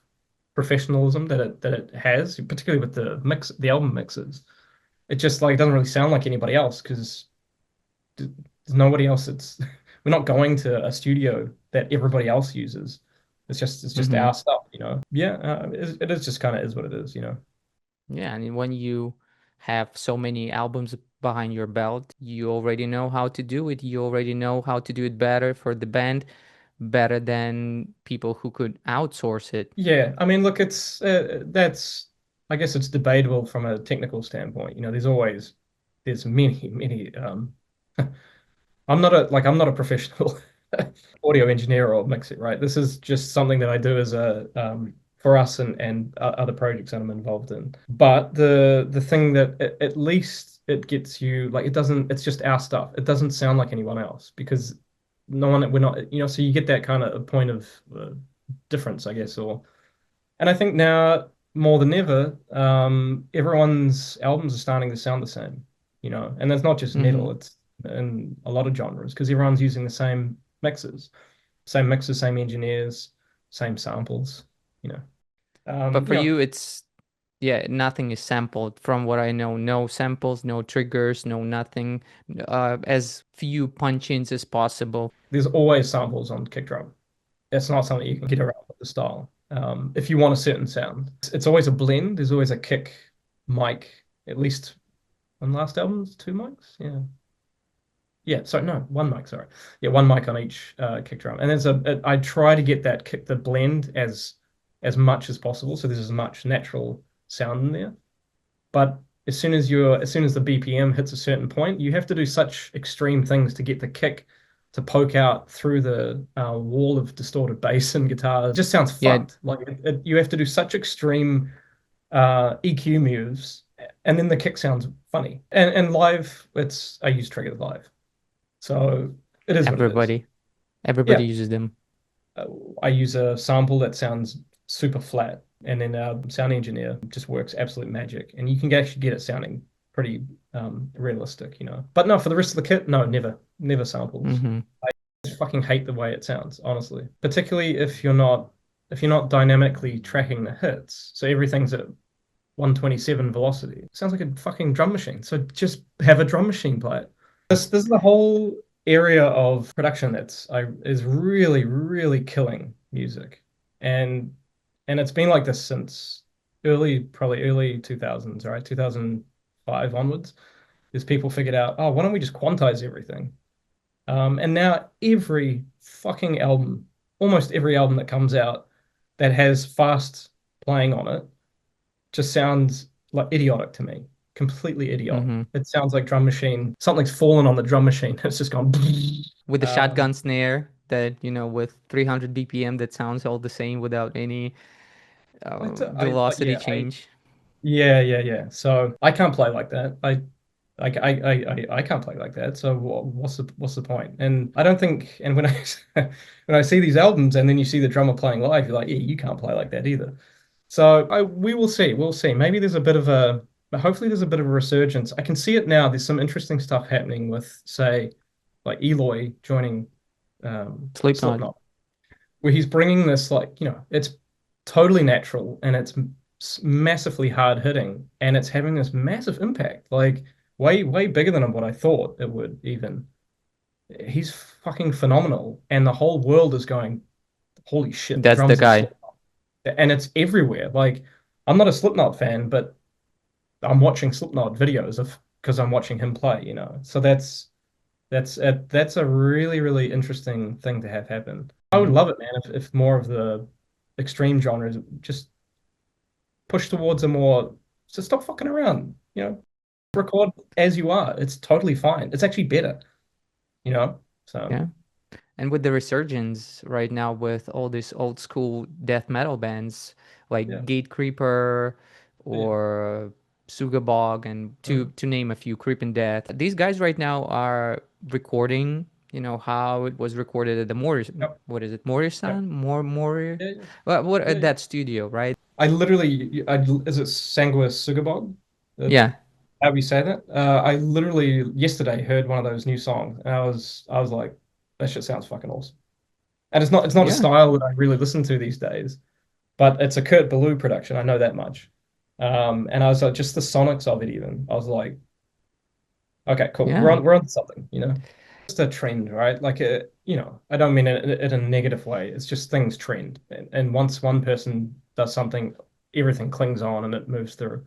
professionalism that it has, particularly with the album mixes. It just like doesn't really sound like anybody else because there's nobody else that's we're not going to a studio that everybody else uses. It's just Mm-hmm. our stuff, you know. Yeah, it is just kind of is what it is, you know. Yeah, and when you have so many albums behind your belt, you already know how to do it. You already know how to do it better for the band, better than people who could outsource it. Yeah, I mean, look, it's that's I guess it's debatable from a technical standpoint. You know, there's many. I'm not a professional audio engineer or mixer, right? This is just something that I do as a for us and other projects that I'm involved in. But the thing that at least it gets you like it doesn't it's just our stuff. It doesn't sound like anyone else because no one we're not so you get that kind of a point of difference, I guess, or and I think now more than ever, everyone's albums are starting to sound the same, you know, and that's not just Mm-hmm. metal, it's in a lot of genres because everyone's using the same mixes, same engineers, same samples, you know. But for You know, you, it's yeah, nothing is sampled from what I know. No samples, no triggers, no nothing. As few punch-ins as possible. there's always samples on kick drum. It's not something you can get around with the style. If you want a certain sound, it's always a blend. There's always a kick mic, at least on last albums, two mics. Yeah. Yeah, sorry, no, one mic, sorry. Yeah, one mic on each kick drum. And I try to get the blend as much as possible, so there's as much natural sound in there. But as soon as the BPM hits a certain point, you have to do such extreme things to get the kick to poke out through the wall of distorted bass and guitar. It just sounds Yeah, fucked. Like you have to do such extreme EQ moves, and then the kick sounds funny. And live, it's I use triggers live. So it is what it is. everybody. Everybody Yeah, uses them. uh, I use a sample that sounds super flat, and then our sound engineer just works absolute magic, and you can actually get it sounding pretty realistic, you know. But no, for the rest of the kit, no, never samples. Mm-hmm. I just fucking hate the way it sounds, honestly. Particularly if you're not dynamically tracking the hits, so everything's at 127 velocity. It sounds like a fucking drum machine. So just have a drum machine play it. This is the whole area of production is really, really killing music. And and it's been like this since probably early 2000s, right? 2005 onwards. Is people figured out, oh, why don't we just quantize everything? And now almost every album that comes out that has fast playing on it just sounds like idiotic to me. Completely idiotic. Mm-hmm. It sounds like drum machine. Something's fallen on the drum machine. It's just gone. With the Um, shotgun snare that, with 300 BPM that sounds all the same without any velocity yeah, change. yeah. So I can't play like that. I can't play like that. So what's the point? And I don't think. And when I when I see these albums and then you see the drummer playing live, you're like, yeah, you can't play like that either. So we will see. We'll see. Maybe hopefully there's a bit of a resurgence. I can see it now. There's some interesting stuff happening with, say, like Eloy joining Slipknot. Slipknot, where he's bringing this like, it's totally natural and it's massively hard hitting and it's having this massive impact, like way bigger than what I thought it would even. He's fucking phenomenal, and the whole world is going, holy shit, the That's the drums of guy. Slipknot, and it's everywhere. Like, I'm not a Slipknot fan, but I'm watching Slipknot videos of because I'm watching him play, you know. So that's a really, really interesting thing to have happen. I would Mhm. love it, man, if more of the extreme genres just push towards a more, just stop fucking around, you know. record as you are. It's totally fine. It's actually better, you know? So, Yeah. And with the resurgence right now with all these old school death metal bands yeah. like Gatecreeper Yeah. or Sugabog, and Mm. to name a few, Creep and Death. These guys right now are recording, how it was recorded at the Morris, Yep. what is it, Yep. Morristown? More, Yeah. Yeah. what Yeah. at Yeah. that studio, right? I literally, is it Sangwa Sugabog? Yeah. How do you say that? I literally yesterday heard one of those new songs, and I was like, that shit sounds fucking awesome. And it's not a Yeah. style that I really listen to these days, but it's a Kurt Ballou production. I know that much. And I was like, just the sonics of it, even. I was like, okay, cool. We're Yeah. on we're on to something, you know. Just a trend, right? Like, I don't mean it in a negative way. It's just things trend, and once one person does something, everything clings on and it moves through.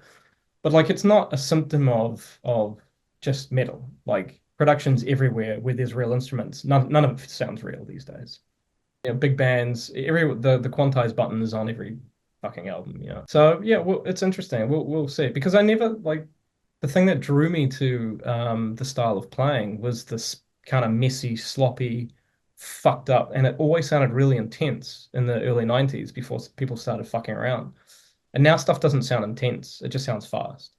But like it's not a symptom of just metal. Like productions everywhere where there's real instruments. None of it sounds real these days. Big bands, the quantize button is on every fucking album, you know. So yeah, well, it's interesting. We'll see. Because I never like the thing that drew me to the style of playing was this kind of messy, sloppy, fucked up, and it always sounded really intense in the early 90s before people started fucking around. And now stuff doesn't sound intense, it just sounds fast.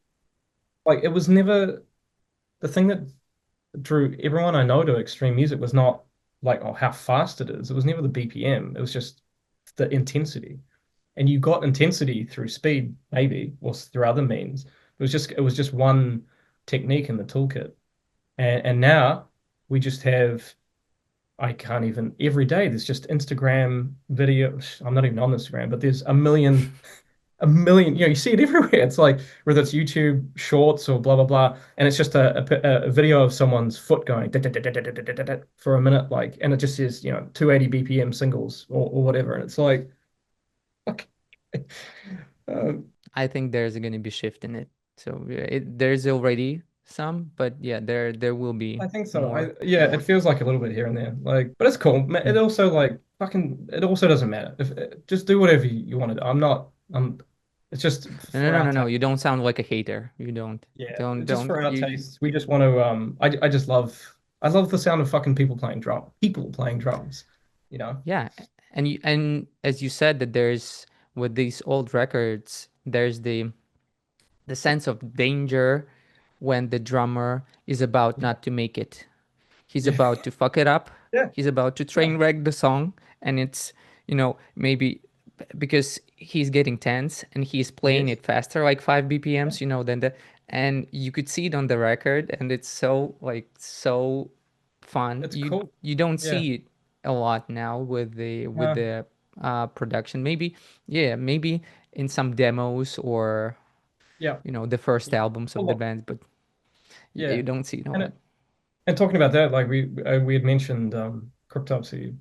Like it was never the thing that drew everyone I know to extreme music was not like, oh, how fast it is. It was never the BPM. It was just the intensity. And you got intensity through speed, maybe, or through other means. It was just one technique in the toolkit. And now we just have I can't even every day there's just Instagram video. I'm not even on Instagram, but there's a million, you see it everywhere. It's like whether it's YouTube shorts or blah blah blah, and it's just a video of someone's foot going for a minute, like, and it just says 280 BPM singles or whatever, and it's like, okay. um, I think there's going to be shift in it. So yeah, there's already some, but yeah, there will be I think so. more. Yeah, it feels like a little bit here and there, like, but it's cool. It Mm. also like fucking. It also doesn't matter if just do whatever you want to do. I'm not. It's just No, no, for no, our no, no. taste. You don't sound like a hater. You don't. Yeah, just Don't. for our tastes, we just want to. I love the sound of fucking people playing drum. People playing drums, you know. Yeah, and as you said that there's with these old records, there's the sense of danger when the drummer is about Yeah, not to make it. He's yeah, about to fuck it up. yeah, He's about to yeah. train wreck the song, and it's maybe because he's getting tense and he's playing Yes, it faster, like 5 yeah. BPMs, than and you could see it on the record, and it's so like so fun. It's You cool. you don't Yeah, see it a lot now with uh, the production. Maybe, yeah, maybe in some demos or yeah, the first yeah. albums A of the lot. band, but Yeah, you don't see it a and lot. and talking about that, like we had mentioned Cryptopsy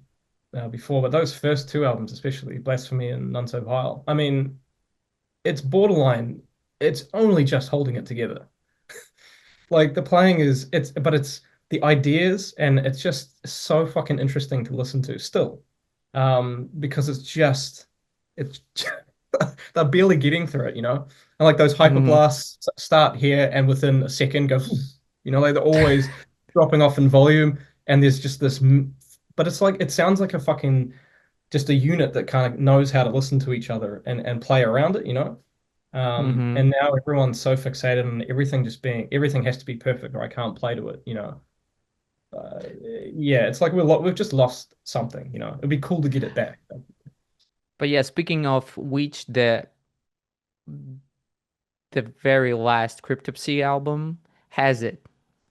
before, but those first two albums, especially Blasphemy and None So Vile, I mean, it's borderline. It's only just holding it together. Like the playing is but it's the ideas and it's just so fucking interesting to listen to still. Because it's they're barely getting through it. And like those Hmm. hyperblasts start here and within a second go, like they're always dropping off in volume, and there's just this but it's like it sounds like a fucking just a unit that kind of knows how to listen to each other and play around it. Hmm. And now everyone's so fixated on everything has to be perfect or I can't play to it. Uh, yeah, it's like we've just lost something. It'd be cool to get it back. But yeah, speaking of which, the very last Cryptopsy album has it.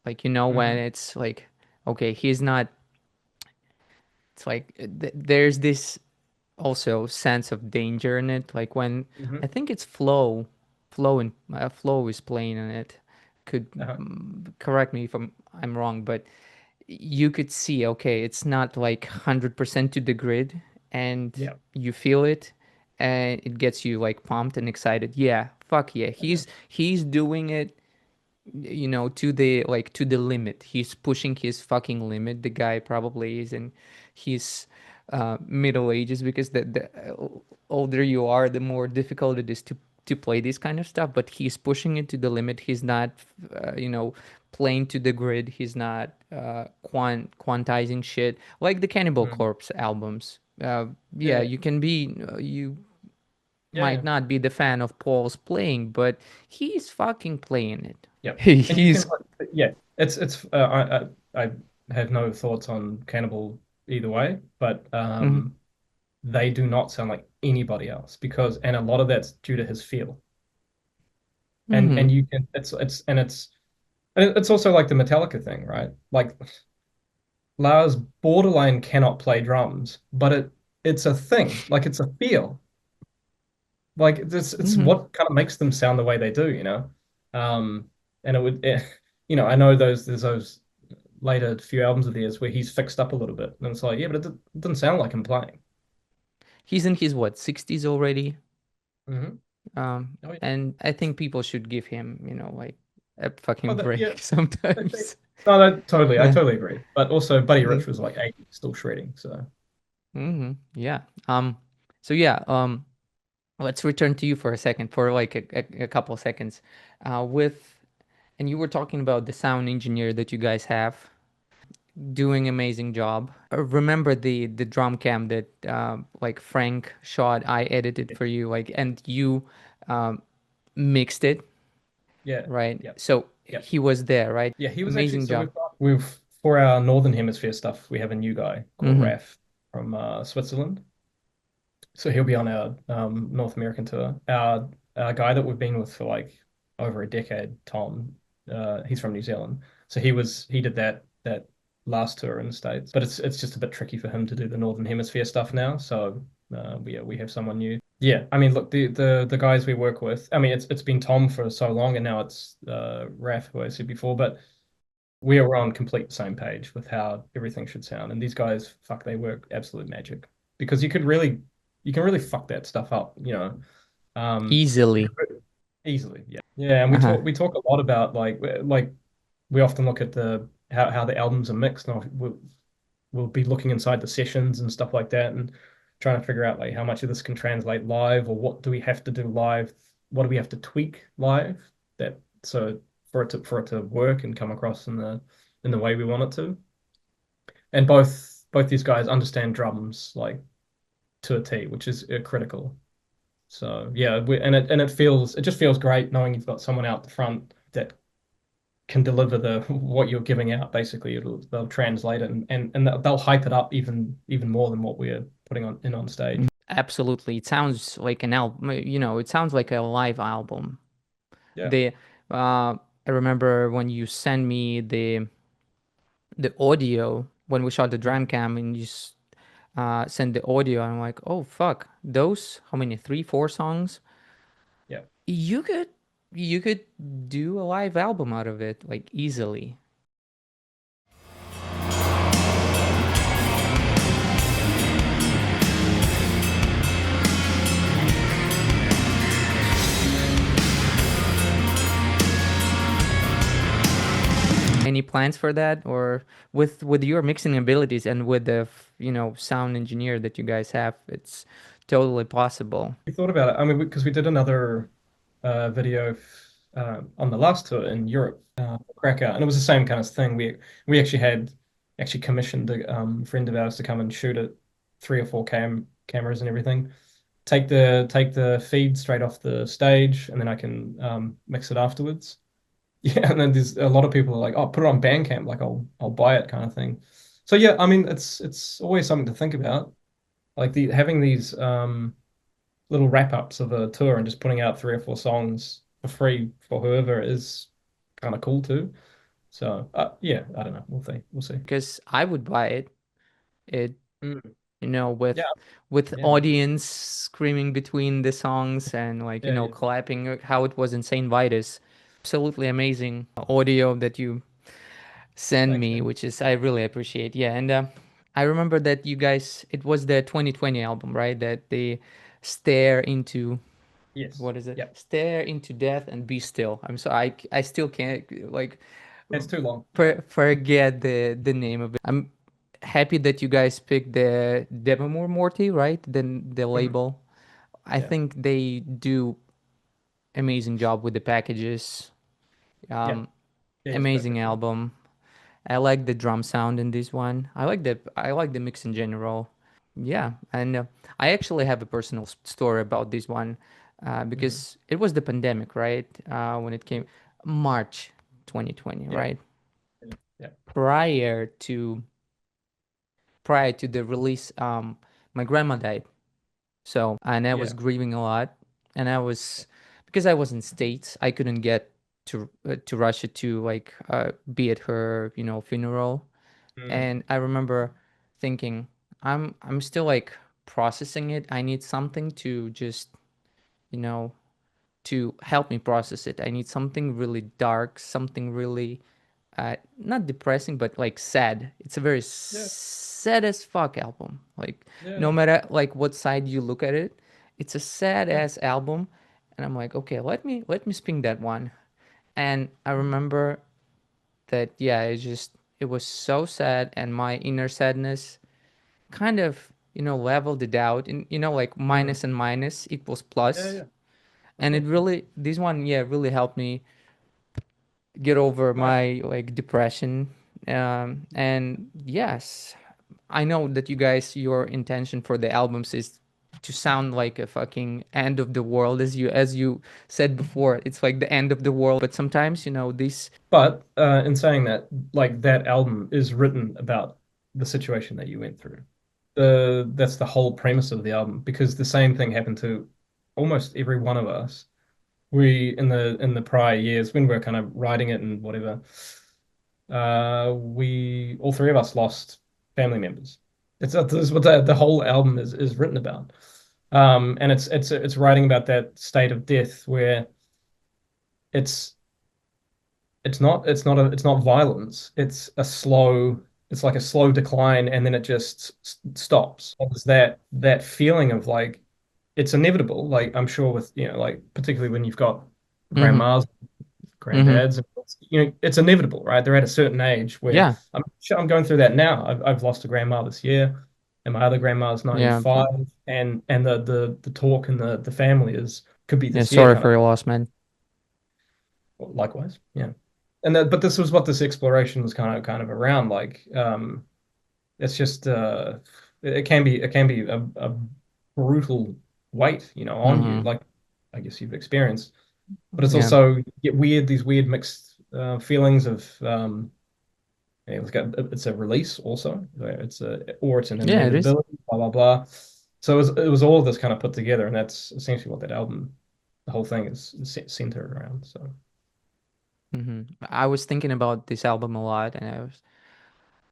Like when Hmm. it's like, okay, he's not. It's like there's this also sense of danger in it. Like when Hmm. I think it's Flow is playing on it. Could Uh-huh. correct me if I'm wrong, but you could see, okay, it's not like 100% to the grid, and Yeah. you feel it, and it gets you like pumped and excited. Yeah, fuck yeah, Yeah. he's doing it, to the to the limit. He's pushing his fucking limit. The guy probably is in his middle ages, because the older you are, the more difficult it is to to play this kind of stuff, but he's pushing it to the limit. He's not, playing to the grid. He's not quantizing shit like the Cannibal Mm. Corpse albums. Yeah, Yeah, you can be you yeah, might yeah. not be the fan of Paul's playing, but he's fucking playing it. Yep. And you can, He's yeah, it's I have no thoughts on Cannibal either way, but mhm, they do not sound like anybody else because, and a lot of that's due to his feel. And mhm, you can, it's also like the Metallica thing, right? Like Lars borderline cannot play drums, but it's a thing, like it's a feel. Like it's mhm. what kind of makes them sound the way they do, you know? Um, and I know there's those later few albums of theirs where he's fixed up a little bit, and it's like, yeah, but it doesn't sound like him playing. He's in his what, 60s already. Hmm. Oh yeah. And I think people should give him, like a Oh, fucking yeah. break sometimes. No, totally, I Yeah. totally agree. But also, Buddy Mm, Rich was like 80, still shredding. So yeah. So yeah, let's return to you for a second, for like a couple seconds. And you were talking about the sound engineer that you guys have doing amazing job. Remember the drum cam that like Frank shot, I edited for you, like, and you um, mixed it, yeah, right? yeah, So yeah, he was there, right? yeah. He was actually, Amazing so job. we've for our Northern Hemisphere stuff, we have a new guy called Mm-hmm. Raf from Switzerland. So he'll be on our North American tour. Our guy that we've been with for like over a decade, Tom, he's from New Zealand. So he did that last tour in the States. But it's just a bit tricky for him to do the Northern Hemisphere stuff now. So we have someone new. Yeah, I mean, look, the guys we work with. I mean, it's been Tom for so long, and now it's Raf, who I said before. But we are on complete same page with how everything should sound. And these guys, fuck, they work absolute magic because you can really fuck that stuff up, Easily. easily. Yeah, yeah. And Uh-huh. we talk a lot about like we often look at the how the albums are mixed, and we'll be looking inside the sessions and stuff like that, and trying to figure out like how much of this can translate live, or what do we have to do live, what do we have to tweak live that so for it to work and come across in the way we want it to. And both these guys understand drums like to a T, which is critical. So yeah, it just feels great knowing you've got someone out the front that can deliver the what you're giving out. Basically, they'll translate it and they'll hype it up even more than what we're putting on stage. Absolutely. It sounds like an album, it sounds like a live album. Yeah, The I remember when you sent me the audio when we shot the drum cam, and you sent the audio, and I'm like, oh fuck, those how many, three, four songs? yeah. You could you could do a live album out of it like easily. Any plans for that, or with your mixing abilities and with the sound engineer that you guys have, it's totally possible. We thought about it. I mean, because we did another video on the last tour in Europe, Krakow, and it was the same kind of thing. We actually commissioned a friend of ours to come and shoot it, three or four cameras and everything. Take the feed straight off the stage, and then I can mix it afterwards. Yeah, and then there's a lot of people are like, "Oh, put it on Bandcamp, like I'll buy it," kind of thing. So yeah, I mean, it's always something to think about, like having these little wrap ups of a tour and just putting out three or four songs for free for whoever is kind of cool too. So yeah, I don't know. We'll see. We'll see. Because I would buy it, Mm. with Yeah, yeah, audience screaming between the songs, and like yeah, yeah. clapping, how it was in Saint Vitus. Absolutely amazing audio that you send Thanks, me, man. which is I really appreciate. Yeah, and I remember that you guys, it was the 2020 album, right? That they stare into, Yes. what is it? Yeah, Stare into death and be still. I still can't like it's too long. forget the name of it. I'm happy that you guys picked the Devamore Morty, right? Then the Mhm. label. I Yeah, think they do amazing job with the packages. Yeah, Um, yeah, it's Amazing perfect. Yeah. album. I like the drum sound in this one. I like the mix in general. Yeah, and I actually have a personal story about this one Mhm. because it was the pandemic, right? When it came March 2020, Yeah, right? yeah, yeah, Prior to prior to the release, my grandma died. So, and I was yeah. grieving a lot, and I was because I was in States, I couldn't get to Russia to like be at her, funeral. Mm. And I remember thinking, I'm still like processing it. I need something to just, you know, to help me process it. I need something really dark, something really not depressing, but like sad. It's a very Yeah, sad as fuck album. Like no yeah, matter like what side you look at it, it's a sad yeah. ass album. And I'm like, okay, let me spin that one. And I remember that yeah, it was so sad, and my inner sadness kind of leveled it out, and like Mm. minus and minus equals Yeah, plus. yeah, of And it course. really this one yeah really helped me get over Right. my like depression. And yes, I know that you guys, your intention for the albums is to sound like a fucking end of the world, as you said before. It's like the end of the world, but sometimes this. But in saying that, like that album is written about the situation that you went through. That's the whole premise of the album because the same thing happened to almost every one of us. We in the prior years when we were kind of writing it and whatever, we all three of us lost family members. This is what the whole album is written about. And it's writing about that state of death where it's it's not violence. It's like a slow decline and then it just stops. It's that feeling of like it's inevitable. Like I'm sure with like particularly when you've got Mm-hmm. grandmas, Mm-hmm. granddads, it's inevitable, right? They're at a certain age where Yeah. I'm going through that now. I've lost a grandma this year, and my other grandma is Yeah. 95, and the talk and the family is could be Yeah. this year Sorry kind for of your loss, man. likewise, yeah. But this was what this exploration was kind of around. Like, it's just it can be a brutal weight, on you. Mm-hmm. Like, I guess you've experienced, but it's Yeah. also you get these weird mixed feelings of it's a release also, where it's an Yeah. It is. inevitability, blah blah blah. So it was all of this kind of put together, and that's essentially what that album, the whole thing is centered around. So Mm-hmm. I was thinking about this album a lot, and I was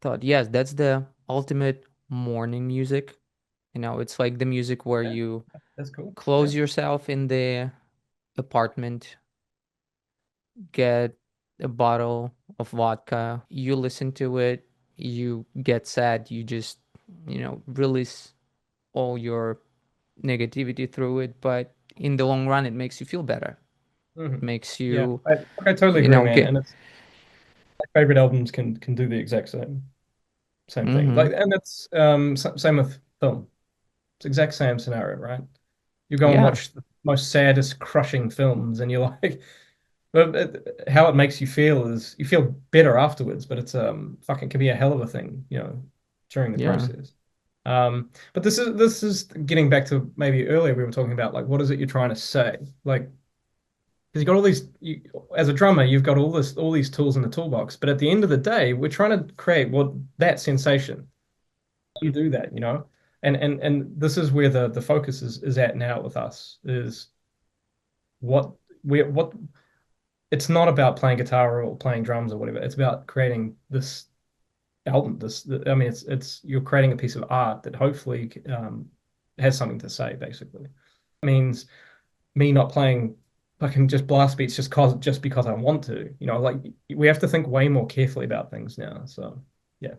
thought, yes, that's the ultimate morning music. It's like the music where yeah, you that's cool. Yeah. close yourself in the apartment, get a bottle of vodka, you listen to it, you get sad, you just, release all your negativity through it. But in the long run, it makes you feel better. Hmm. Makes Yeah, you, I totally agree, man. get. And it's my favorite albums can do the exact same thing. Mm-hmm. Like, and it's same with film. It's exact same scenario, right? You go and Yeah. watch the most saddest, crushing films, and you're like, but how it makes you feel is you feel better afterwards, but it's fucking can be a hell of a thing, during the Yeah. process. But this is getting back to maybe earlier we were talking about like what is it you're trying to say? Like because you got all these as a drummer, you've got all these tools in the toolbox, but at the end of the day, we're trying to create what that sensation. You do that, and this is where the focus is at now with us is what what it's not about playing guitar or playing drums or whatever. It's about creating this album. I mean, it's you're creating a piece of art that hopefully has something to say. Basically, it means me not playing fucking just blast beats just because I want to. Like we have to think way more carefully about things now. So yeah,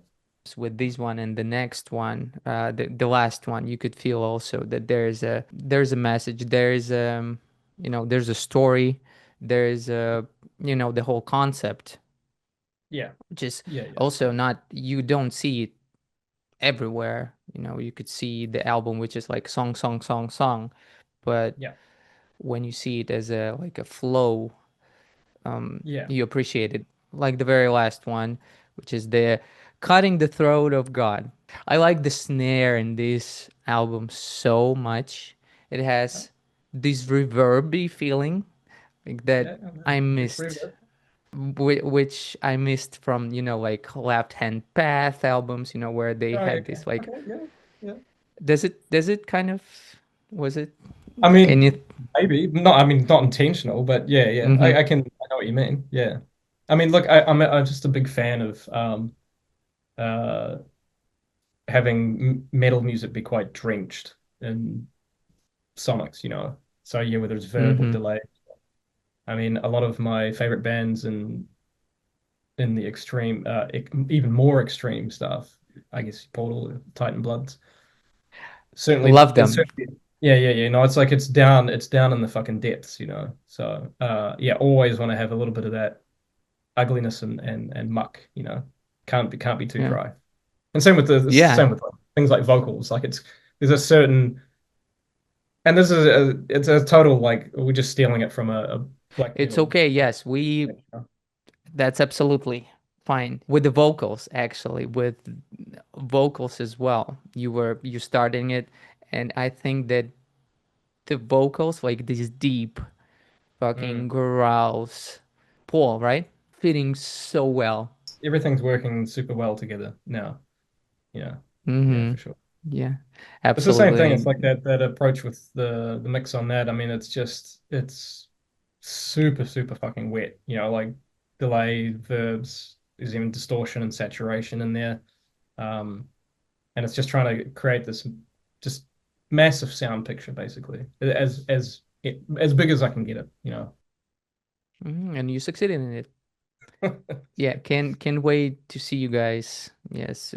With this one and the next one, the last one, you could feel also that there's a message, there's a story, there's the whole concept, yeah, which is yeah, yeah, also not, you don't see it everywhere. You could see the album, which is like song, song, song, song, but yeah. when you see it as a like a flow, Yeah. you appreciate it. Like the very last one, which is the cutting the throat of God. I like the snare in this album so much. It Yeah. has this reverby feeling like that Yeah. I It's missed, real. which I missed from, like Left Hand Path albums, where they Oh, yeah, had okay. this like, Okay. Yeah. Yeah. does it kind of, was it I mean, any? maybe not. I mean, not intentional, but yeah, yeah. Mm-hmm, I know what you mean. Yeah. I mean, look, I'm just a big fan of uh having metal music be quite drenched in sonics, you know. So yeah, whether it's verb or mm-hmm. delay. I mean, a lot of my favorite bands in the extreme, even more extreme stuff. I guess Portal, Titan Bloods. Certainly, Love it's them. certainly, yeah, yeah, yeah. No, it's like it's down in the fucking depths, you know. So, yeah, always want to have a little bit of that ugliness and muck, you know. Can't be too Yeah, dry. And same with the yeah. same with like, things like vocals. Like there's a certain, and this is it's a total like we're just stealing it from a black It's metal. okay. Yes, that's absolutely fine with the vocals, actually, with vocals as well. You starting it, and I think that the vocals, like these deep fucking Mm. growls, Paul, right? Fitting so well. Everything's working super well together now. Yeah, yeah, Mm-hmm. for sure. Yeah, It's the same thing. absolutely. It's like that approach with the mix on that. I mean, it's super super fucking wet. You know, like delay, verbs, there's even distortion and saturation in there. Um, and it's just trying to create this just massive sound picture, basically, as big as I can get it. You know. And you succeeded in it. Yeah, Yeah. can wait to see you guys. Yes,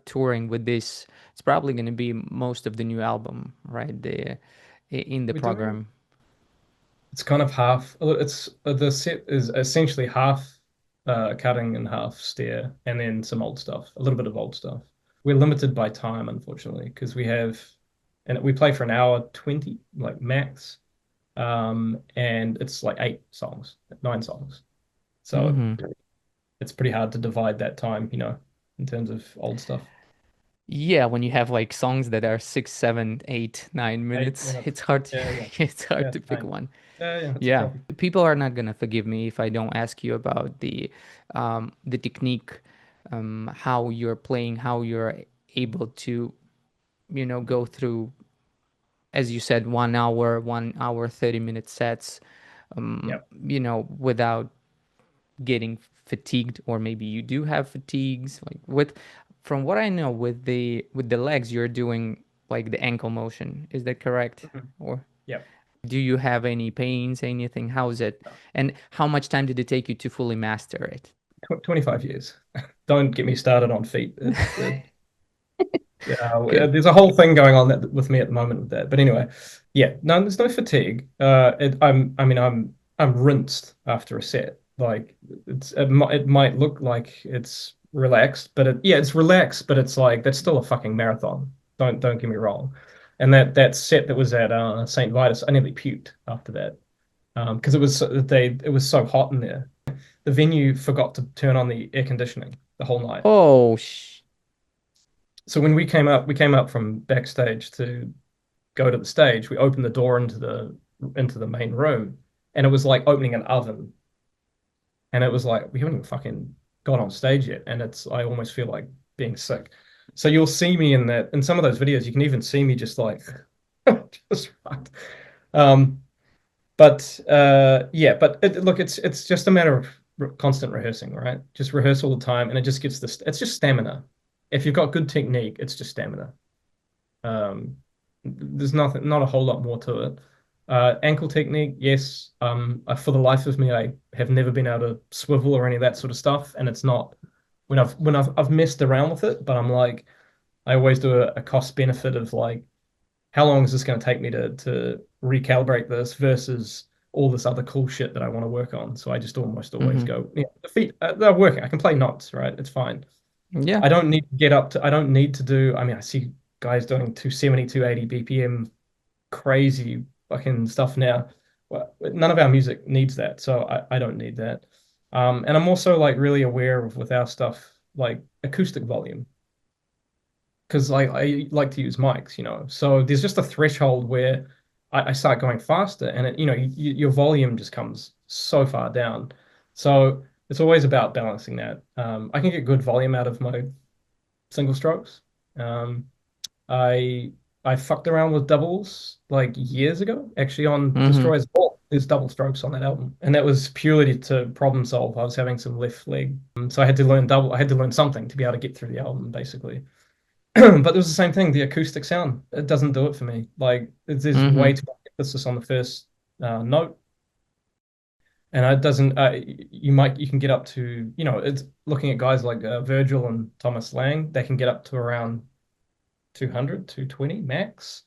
touring with this. It's probably gonna be most of the new album, right? In the We do. program. It's kind of half. It's the set is essentially half cutting and half stare, and then some old stuff, a little bit of old stuff. We're limited by time, unfortunately, because and we play for an hour 20, like max, and it's like 8 songs, 9 songs. So Mm-hmm. it's pretty hard to divide that time, you know, in terms of old stuff. Yeah, when you have like songs that are 6, 7, 8, 9 minutes, 8 minutes. it's hard to, Yeah, yeah, it's yeah. hard to It's pick fine. one. Yeah, yeah. It's a Yeah, problem. people are not gonna forgive me if I don't ask you about the technique, how you're playing, how you're able to, go through, as you said, 1 hour, 30-minute sets, Yeah. without getting fatigued, or maybe you do have fatigues. Like from what I know, with the legs, you're doing like the ankle motion. Is that correct? Mhm. Or Yeah. do you have any pains, anything? How's it? And how much time did it take you to fully master it? 25 years. Don't get me started on feet. Okay. There's a whole thing going on with me at the moment with that. But anyway, yeah, no, there's no fatigue. I mean, I'm rinsed after a set. Like it might look like it's relaxed, but yeah, it's relaxed, but it's like that's still a fucking marathon. Don't get me wrong. And that set that was at St. Vitus, I nearly puked after that because it was so hot in there. The venue forgot to turn on the air conditioning the whole night. Oh, So when we came up from backstage to go to the stage. We opened the door into the main room, and it was like opening an oven. And it was like we haven't even fucking got on stage yet, and I almost feel like being sick. So you'll see me in some of those videos. You can even see me just like just fucked. Um, but yeah, but look, it's just a matter of constant rehearsing, right? Just rehearse all the time, and it just gets this. It's just stamina. If you've got good technique, it's just stamina. Um, there's not a whole lot more to it. Ankle technique, yes. For the life of me, I have never been able to swivel or any of that sort of stuff, and it's not I've messed around with it, but I'm like I always do a cost benefit of like how long is this going to take me to recalibrate this versus all this other cool shit that I want to work on. So I just almost always mm-hmm. go, yeah, the feet they're working. I can play notes, right? It's fine. Yeah. I don't need to do, I mean, I see guys doing 270, 280 BPM crazy fucking stuff now. well, none of our music needs that, so I don't need that. And I'm also like really aware of with our stuff like acoustic volume because like I like to use mics, you know. So there's just a threshold where I start going faster, and it, you know, your volume just comes so far down. So it's always about balancing that. I can get good volume out of my single strokes. Um, I I fucked around with doubles like years ago. Actually, on Mm-hmm. Destroyer's Vault, there's double strokes on that album, and that was purely to problem solve. I was having some left leg, so I had to learn double. I had to learn something to be able to get through the album, basically. But it was the same thing. The acoustic sound, it doesn't do it for me. Like there's way Mm-hmm. too much emphasis on the first note, and it doesn't. You can get up to, you know, it's looking at guys like Virgil and Thomas Lang. They can get up to around 200, 220 max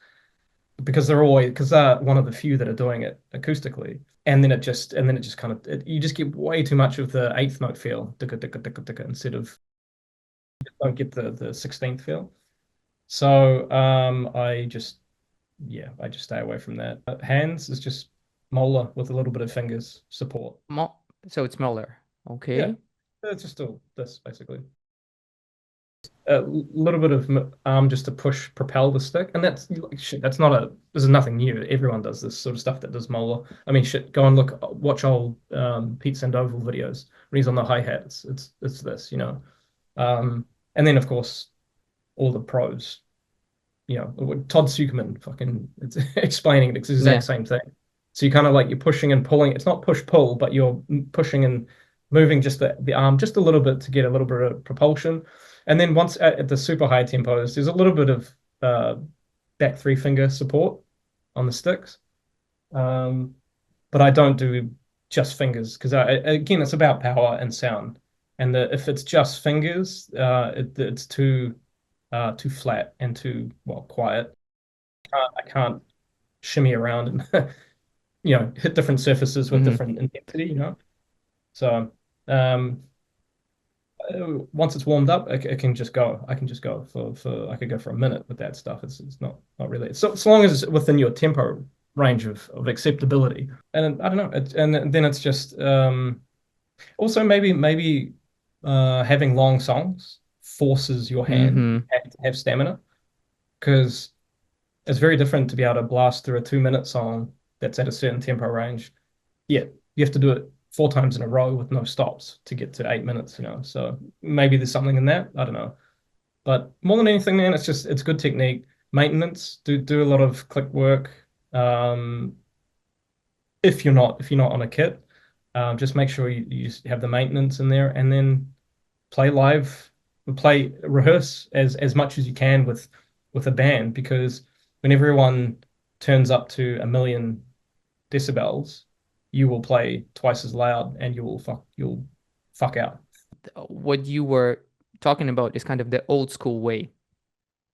because they're one of the few that are doing it acoustically. And then it just kind of you just get way too much of the eighth note feel, instead of don't get the 16th feel. So I just stay away from that. Hands is just molar with a little bit of fingers support. Mo so it's smaller. Yeah, Okay. it's just all this basically. A little bit of arm just to push propel the stick, and that's like shit. That's not a. This is nothing new. Everyone does this sort of stuff that does molar. I mean, shit. Go and watch old Pete Sandoval videos when he's on the hi hat. It's this, you know. And then of course all the pros, you know, Todd Sucherman fucking it's explaining it. It's the exact Yeah. same thing. So you kind of like you're pushing and pulling. It's not push pull, but you're pushing and moving just the arm just a little bit to get a little bit of propulsion. And then once at the super high tempos, there's a little bit of back three finger support on the sticks. Um, but I don't do just fingers because again, it's about power and sound. And if it's just fingers, it's too flat and too well quiet. I can't shimmy around and hit different surfaces with Mm-hmm. different intensity, you know. So um, once it's warmed up, it can just go. I can just go I could go for a minute with that stuff. It's not really so long as it's within your tempo range of acceptability. And I don't know. And then it's just also maybe having long songs forces your hand Mm-hmm. to have stamina because it's very different to be able to blast through a 2 minute song that's at a certain tempo range. Yeah, you have to do it 4 times in a row with no stops to get to 8 minutes, you know. So maybe there's something in that. I don't know. But more than anything, man, it's good technique. Maintenance, do a lot of click work. Um, if you're not on a kit, just make sure you just have the maintenance in there and then play live, rehearse as much as you can with a band because when everyone turns up to 1 million decibels, you will play twice as loud and you'll fuck out. What you were talking about is kind of the old school way,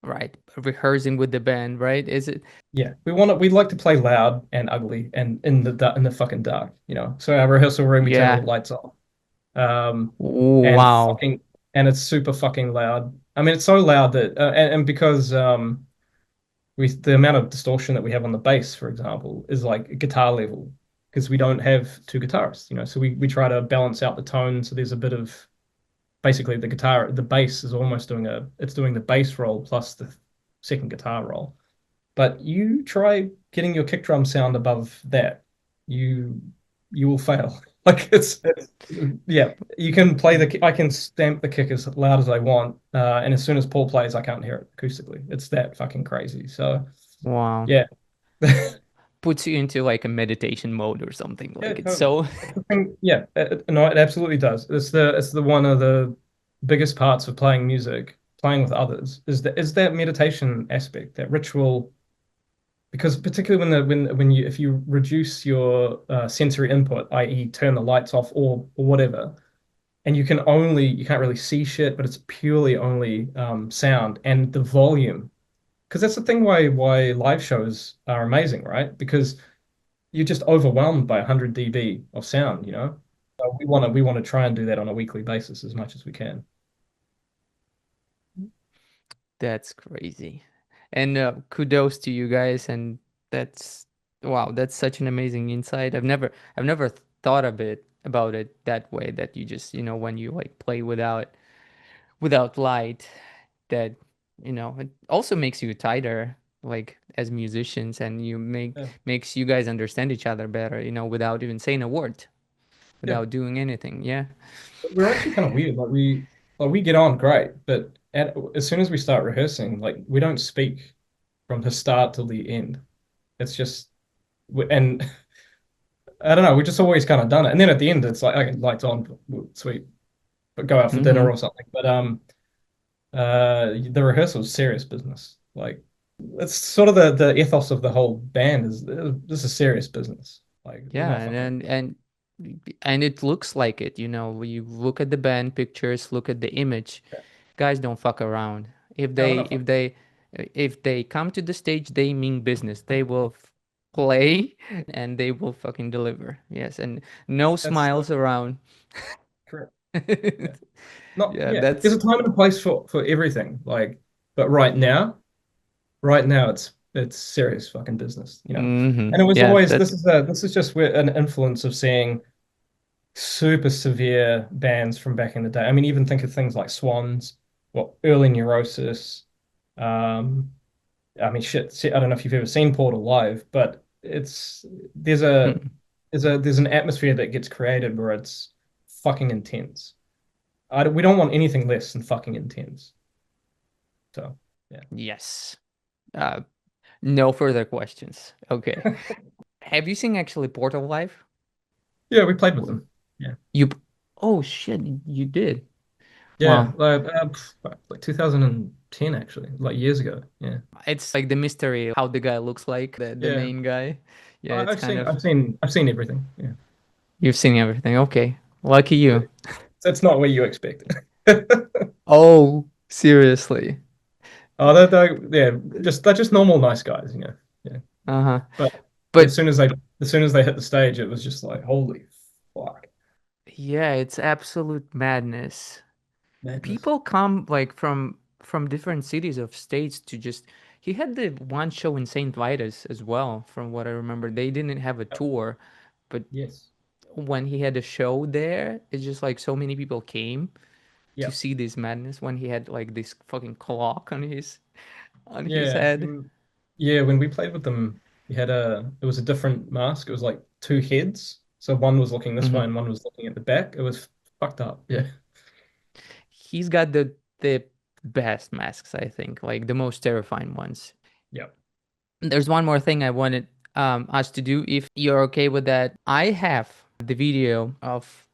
right? Rehearsing with the band, right? Is it? Yeah, we like to play loud and ugly and in the fucking dark, you know. So our rehearsal room, we turn all the Yeah. lights off. Um, and Wow. fucking and it's super fucking loud. I mean, it's so loud that and because the amount of distortion that we have on the bass, for example, is like guitar level because we don't have two guitarists, you know. So we try to balance out the tone. So there's a bit of basically the bass is almost it's doing the bass roll plus the second guitar roll. But you try getting your kick drum sound above that, you you will fail. Like it's yeah, you can I can stamp the kick as loud as I want, and as soon as Paul plays, I can't hear it acoustically. It's that fucking crazy. So Wow. yeah. Puts you into like a meditation mode or something. Yeah, Like it's totally. so. It's the thing, yeah, no, it absolutely does. It's the one of the biggest parts of playing music, playing with others, is that meditation aspect, that ritual. Because particularly when you if you reduce your sensory input, i.e., turn the lights off or whatever, and you can't really see shit, but it's purely only sound and the volume. Because that's the thing why live shows are amazing, right? Because you're just overwhelmed by 100 dB of sound, you know? So we want to try and do that on a weekly basis as much as we can. That's crazy. And kudos to you guys. And that's Wow, that's such an amazing insight. I've never thought of it about it that way, that you just, when you like play without light, that, it also makes you tighter, like as musicians, and Yeah. makes you guys understand each other better, without even saying a word, Yeah. without doing anything. Yeah. We're actually kind of weird. Like we get on great, but as soon as we start rehearsing, like we don't speak from the start till the end. It's just and I don't know, we just always kind of done it. And then at the end, it's like, okay, lights on, sweet, but go out for dinner Mm-hmm. or something. But the rehearsal is serious business. Like it's sort of the ethos of the whole band is this is serious business. Like we're Yeah, not fucking. and it looks like it, you look at the band pictures, look at the image. Yeah, Guys don't fuck around. If no, we're they not if fucking. they if they come to the stage, they mean business. They will play and they will fucking deliver. Yes, and no That's so smiles around. correct. Yeah. Not Yeah, yeah. There's that's a time and a place for everything. Like, but right now it's serious fucking business, you know. And it was yeah, always that's this is just where an influence of seeing super severe bands from back in the day. I mean, even think of things like Swans, well, early Neurosis. Um, I mean, shit. I don't know if you've ever seen Portal live, but it's there's a mm, there's an atmosphere that gets created where it's fucking intense. We don't want anything less than fucking intense. So yeah, yes. Uh, no further questions. Okay. Have you seen actually Portal live? yeah, we played with them. Yeah, You Oh shit, you did. yeah, Wow. like 2010 actually, like years ago. Yeah, It's like the mystery how the guy looks like, the yeah. main guy. Yeah, it's I've kind seen, of I've seen everything. Yeah, you've seen everything. Okay. Lucky but you. that's not what you expect. Oh, seriously. Oh, yeah, they're just normal nice guys, you know. Yeah, Uh-huh. but But as soon as they hit the stage, it was just like, holy fuck, yeah, it's absolute madness. madness. People come like from different cities of states to just he had the one show in St. Vitus as well, from what I remember. They didn't have a Yep. tour, but Yes. when he had a show there, it's just like so many people came to Yeah. see this madness when he had like this fucking clock on his Yeah. head. Yeah. When we played with them, it was a different mask. It was like two heads. So one was looking this way Hmm. and one was looking at the back. It was fucked up. Yeah. He's got the best masks, I think, like the most terrifying ones. Yeah. There's one more thing I wanted us to do, if you're okay with that. I have the video of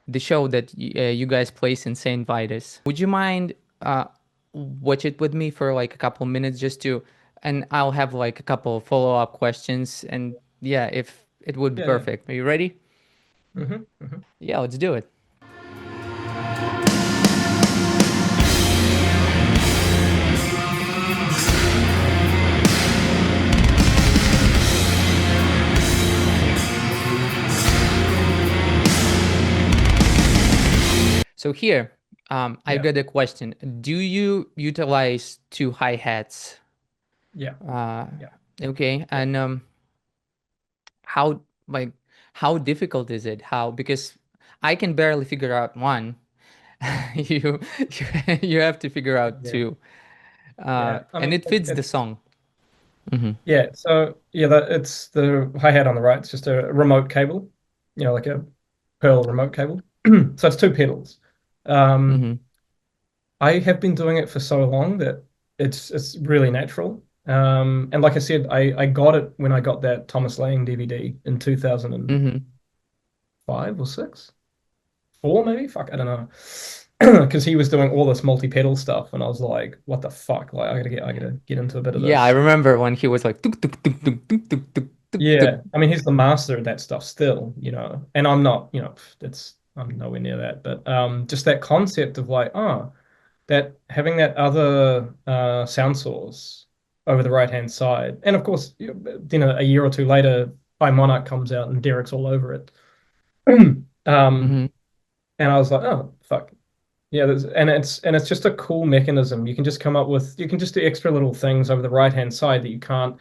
the show that you guys placed in St. Vitus. Would you mind uh, watch it with me for like a couple minutes just to, and I'll have like a couple follow-up questions, and yeah, if it would be Yeah. Yeah. perfect. Are you ready? Hmm. Yeah, let's do it. So here, I've Yeah. got a question. Do you utilize two hi-hats? Yeah. Uh, Yeah. okay, Yeah. and how like how difficult is it? How, because I can barely figure out one. You have to figure out Yeah. two, Yeah. I and mean, it fits the it's song. Hmm. yeah. So yeah, it's the hi-hat on the right. It's just a remote cable, like a Pearl remote cable. So it's two pedals. Um, Hmm. I have been doing it for so long that it's really natural. And like I said, I got it when I got that Thomas Lang DVD in 2005 Hmm. or six, four maybe. Fuck, I don't know. Because he was doing all this multi-pedal stuff, and I was like, "What the fuck? Like, I gotta get into a bit of Yeah, I this." remember when he was like tuk tuk tuk tuk tuk tuk tuk tuk tuk. Yeah, I mean, he's the master of that stuff still, and I'm not, I'm nowhere near that. But just that concept of like, that having that other sound source over the right hand side, and of course, a year or two later, High Monarch comes out and Derek's all over it. um, Hmm. and I was like, oh fuck, yeah, and it's just a cool mechanism. You can just come up with you can just do extra little things over the right hand side that you can't.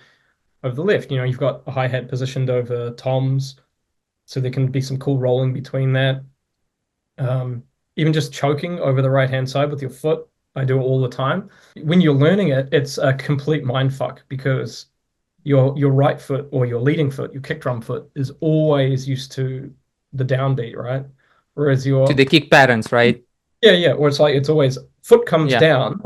over the left. You've got a hi-hat positioned over toms, so there can be some cool rolling between that. Even just choking over the right hand side with your foot, I do it all the time. When you're learning it, it's a complete mind fuck because your right foot or your leading foot, your kick drum foot, is always used to the downbeat, right? Whereas To your the kick patterns, right? yeah, or it's like it's always foot comes Yeah. down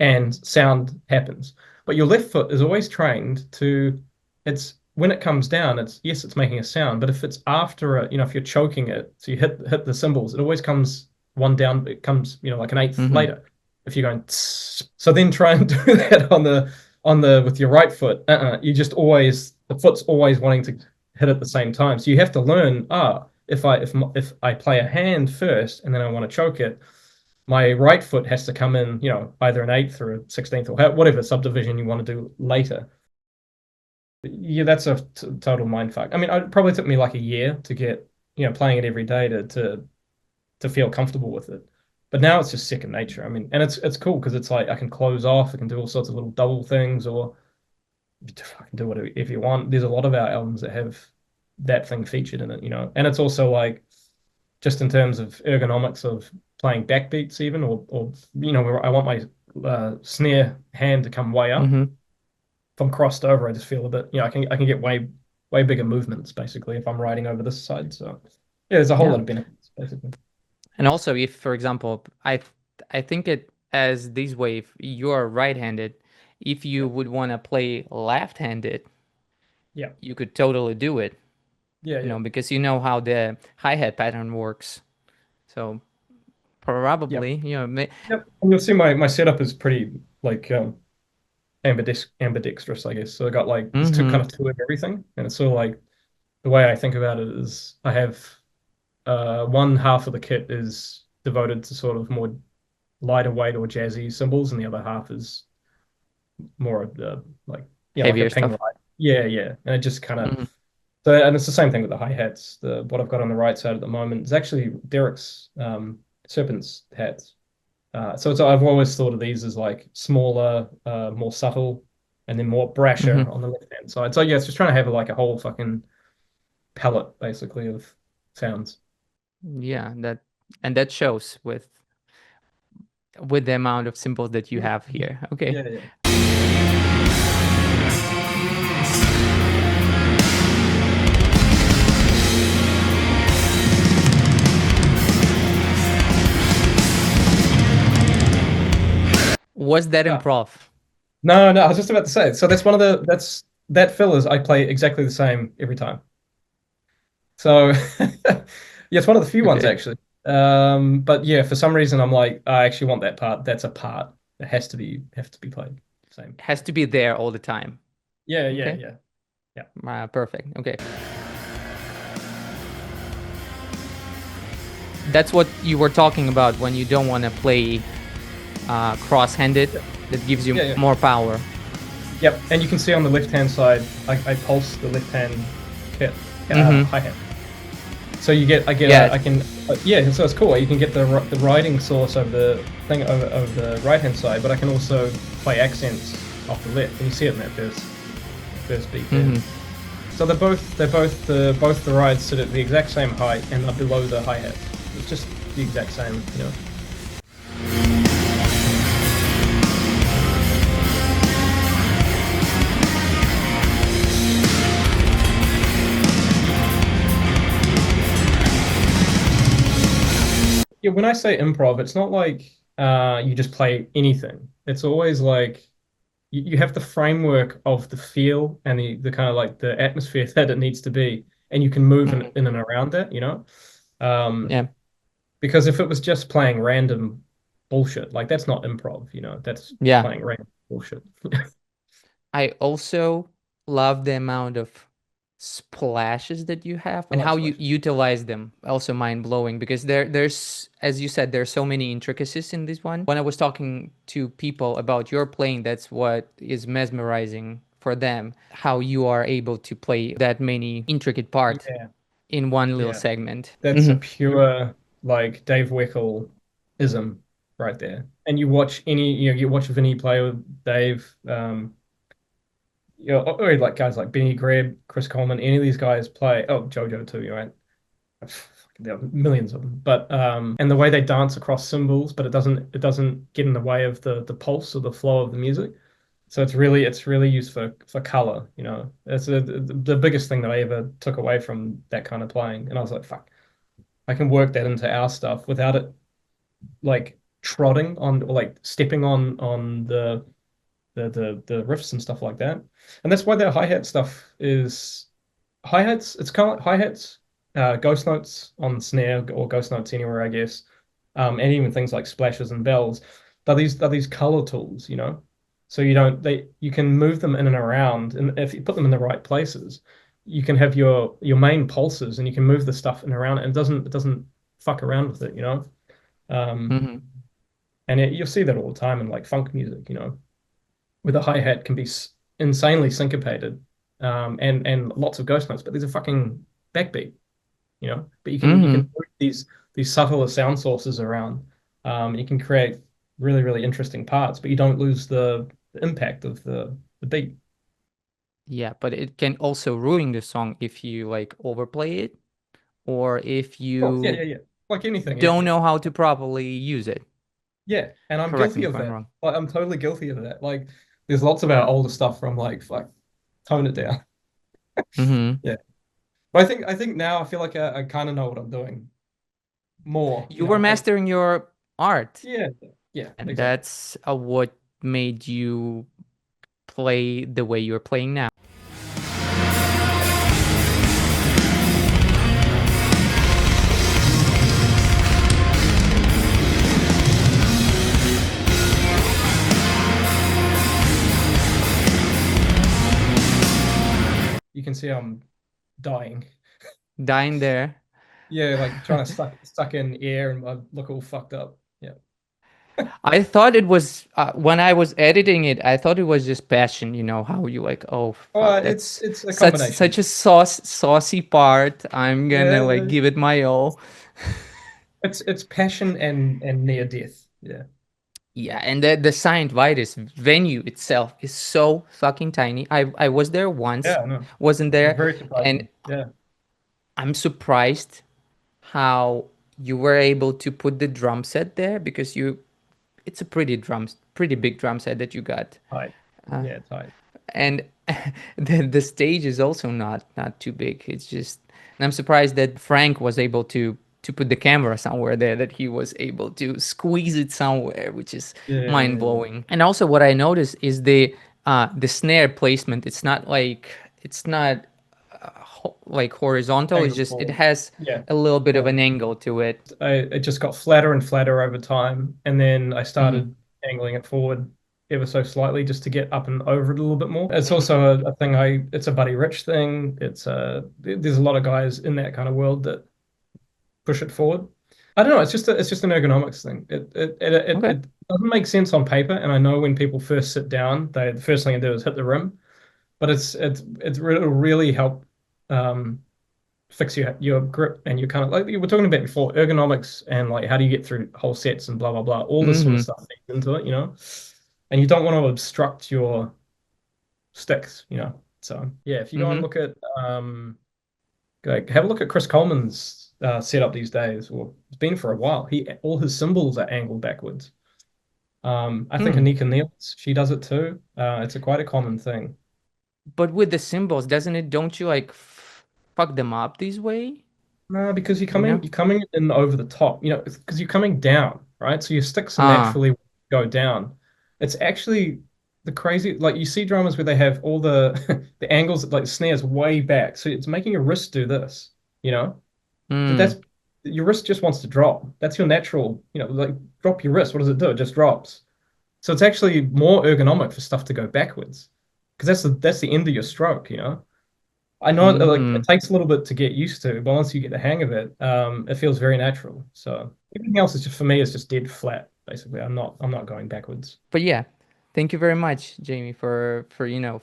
and sound happens. But your left foot is always trained to, it's when it comes down, it's yes, it's making a sound, but if it's after it, if you're choking it, so you hit the cymbals, it always comes one down, it comes, like an eighth Mm-hmm. later. If you're going, tss, so then try and do that on the with your right foot. You just always the foot's always wanting to hit at the same time. So you have to learn, if I play a hand first and then I want to choke it, my right foot has to come in, either an eighth or a 16th or whatever subdivision you want to do later. Yeah, that's a total mind fuck. I mean, it probably took me like a year to get, playing it every day to feel comfortable with it. But now it's just second nature. I mean, and it's cool because it's like I can close off, I can do all sorts of little double things, or I can do whatever if you want. There's a lot of our albums that have that thing featured in it, and it's also like just in terms of ergonomics of playing backbeats even or where I want my snare hand to come way up. Mm-hmm. If I'm crossed over, I just feel a bit, I can get way bigger movements basically if I'm riding over this side. So yeah, there's a whole Yeah. lot of benefits basically. And also, if, for example, I think it as this way, if you're right-handed, if you Yeah. would want to play left-handed, Yeah. you could totally do it, Yeah. Yeah. because you know how the hi-hat pattern works. So Yep. probably, Yep. And you'll see my setup is pretty like ambidextrous, I guess. So I got like there's two mm-hmm. kind of two of everything. And it's sort of like the way I think about it is I have one half of the kit is devoted to sort of more lighter weight or jazzy cymbals, and the other half is more of the like like a Heavier ping stuff. ride. Yeah. And it just kind of Mm-hmm. so and it's the same thing with the hi-hats. The what I've got on the right side at the moment is actually Derek's Serpent's hats. So I've always thought of these as like smaller, more subtle, and then more brasher Mm-hmm. on the left hand side. So yeah, it's just trying to have like a whole fucking palette basically of sounds. Yeah, that shows with the amount of symbols that you Yeah, have here. Okay. yeah. Was that Ah, improv? no, I was just about to say. So that's one of that fillers I play exactly the same every time. So yeah, it's one of the few ones Okay. actually. But yeah, for some reason I'm like, I actually want that part. That's a part that has to be played. Same. Has to be there all the time. Okay. Yeah. Yeah. Perfect. Okay. That's what you were talking about when you don't want to play cross-handed. That gives you Yeah. more power. Yep. And you can see on the left-hand side, I pulse the left-hand kit, Mhm. hi-hat. So you get, Yeah. I can, yeah. So it's cool. You can get the riding source of the thing over the right-hand side, but I can also play accents off the left, and you see it in that first beat there. Mhm. So both the rides sit at the exact same height and are below the hi-hat. It's just the exact same. Yeah, when I say improv, it's not like you just play anything. It's always like you have the framework of the feel and the kind of like the atmosphere that it needs to be, and you can move Mhm. in and around that. Um, Yeah. because if it was just playing random bullshit, like that's not improv. That's Yeah. playing random bullshit. I also love the amount of splashes that you have I and like how you Splash. utilize them. Also mind blowing because there's, as you said, there's so many intricacies in this one. When I was talking to people about your playing, that's what is mesmerizing for them, how you are able to play that many intricate parts Yeah, in one little yeah. segment. That's a Hmm. pure like Dave Weckl ism right there. And you watch you watch Vinny play with Dave. or like guys like Benny Greb, Chris Coleman, any of these guys play. Oh, JoJo too, right? There are millions of them, but and the way they dance across cymbals, but it doesn't get in the way of the pulse or the flow of the music. So it's really used for color. It's the biggest thing that I ever took away from that kind of playing, and I was like, fuck, I can work that into our stuff without it like trotting on or like stepping on the riffs and stuff like that. And that's why their hi-hat stuff is hi-hats. It's kind of like hi-hats, ghost notes on snare or ghost notes anywhere, I guess. And even things like splashes and bells. They're these color tools, So you can move them in and around, and if you put them in the right places, you can have your main pulses, and you can move the stuff in and around, and it doesn't fuck around with it. Um, Hmm. and you'll see that all the time in like funk music, where the hi-hat can be insanely syncopated, and lots of ghost notes, but there's a fucking backbeat, But you can Hmm. move these subtler sound sources around. You can create really, really interesting parts, but you don't lose the impact of the beat. Yeah, but it can also ruin the song if you like overplay it or if Oh, yeah, you yeah, yeah. Like anything, yeah, don't yeah. know how to properly use it. Yeah, and I'm Correct me guilty if of I'm that. wrong. Like, I'm totally guilty of that. Like, there's lots of our older stuff from like, fuck, tone it down. Hmm. Yeah. But I think now I feel like I kind of know what I'm doing more, You were mastering your art, Yeah, yeah, and exactly. that's what made you play the way you're playing now. You can see I'm dying. Dying there. Yeah, like trying to suck in air and I look all fucked up. Yeah. I thought it was when I was editing it, I thought it was just passion, how you like, oh fuck, Well, it's that's it's a such combination. a saucy part. I'm gonna Yeah, like give it my all. it's passion and near death. Yeah. Yeah, and the Saint Vitus venue itself is so fucking tiny. I was there once, Yeah, no. wasn't It's there, very and surprising. Yeah. I'm surprised how you were able to put the drum set there because it's a pretty big drum set that you got. Tight. Uh, Yeah, tight. and the stage is also not too big. It's just, and I'm surprised that Frank was able to put the camera somewhere there, that he was able to squeeze it somewhere, which is Yeah, yeah, mind yeah, yeah. blowing. And also, what I noticed is the snare placement. It's not like horizontal. It's Angled just it forward. has Yeah. a little bit of Yeah. an angle to it. It just got flatter and flatter over time, and then I Hmm. started angling it forward ever so slightly just to get up and over it a little bit more. It's also a thing it's a Buddy Rich thing. There's a lot of guys in that kind of world that push it forward. I don't know. It's just an ergonomics thing. Okay. It doesn't make sense on paper, and I know when people first sit down, the first thing they do is hit the rim. But it'll really help um, fix your grip, and you kind of like you were talking about before, ergonomics and like how do you get through whole sets and blah blah blah. All this sort of Hmm. stuff feeds into it. And you don't want to obstruct your sticks. So yeah, if you go and Hmm. look at like have a look at Chris Coleman's setup these days, or it's been for a while. He all his cymbals are angled backwards. I think Hmm. Anika Niels, she does it too. It's quite a common thing. But with the symbols, doesn't it? Don't you like fuck them up this way? No, because you're You coming know? you're coming in over the top, because you're coming down, right? So your sticks are Ah. naturally go down. It's actually the crazy, like you see drummers where they have all the the angles, like snares way back. So it's making your wrist do this, you know? That's Hmm. your wrist just wants to drop. That's your natural, like drop your wrist. What does it do? It just drops. So it's actually more ergonomic for stuff to go backwards. Because that's the end of your stroke. I know like Hmm. it takes a little bit to get used to, but once you get the hang of it, it feels very natural. So everything else is just for me is just dead flat, basically. I'm not going backwards. But yeah, thank you very much, Jamie, for Yeah, my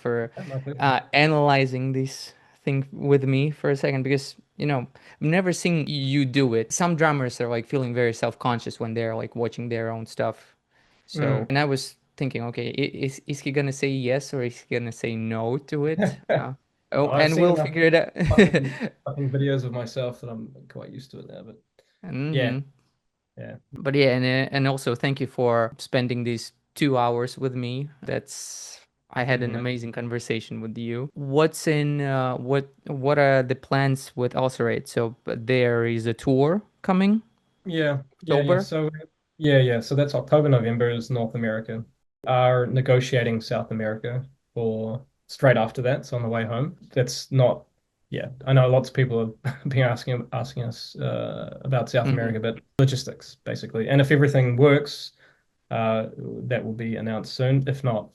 pleasure. analyzing this thing with me for a second, because I've never seen you do it. Some drummers are like feeling very self-conscious when they're like watching their own stuff. So, Mm. and I was thinking, okay, is he gonna say yes or is he gonna say no to it? Oh, I've and seen we'll enough figure it out. fucking videos of myself that I'm quite used to it now. But yeah, hmm yeah. But yeah, and also thank you for spending these 2 hours with me. That's I had Pleasure, an man. amazing conversation with you. What's in what are the plans with ULCERATE? So there is a tour coming Yeah. October. So yeah. So that's October, November is North America. Are negotiating South America for straight after that. So on the way home. That's not. Yeah, I know lots of people have been asking us about South hmm America, but logistics basically. And if everything works, that will be announced soon. If not,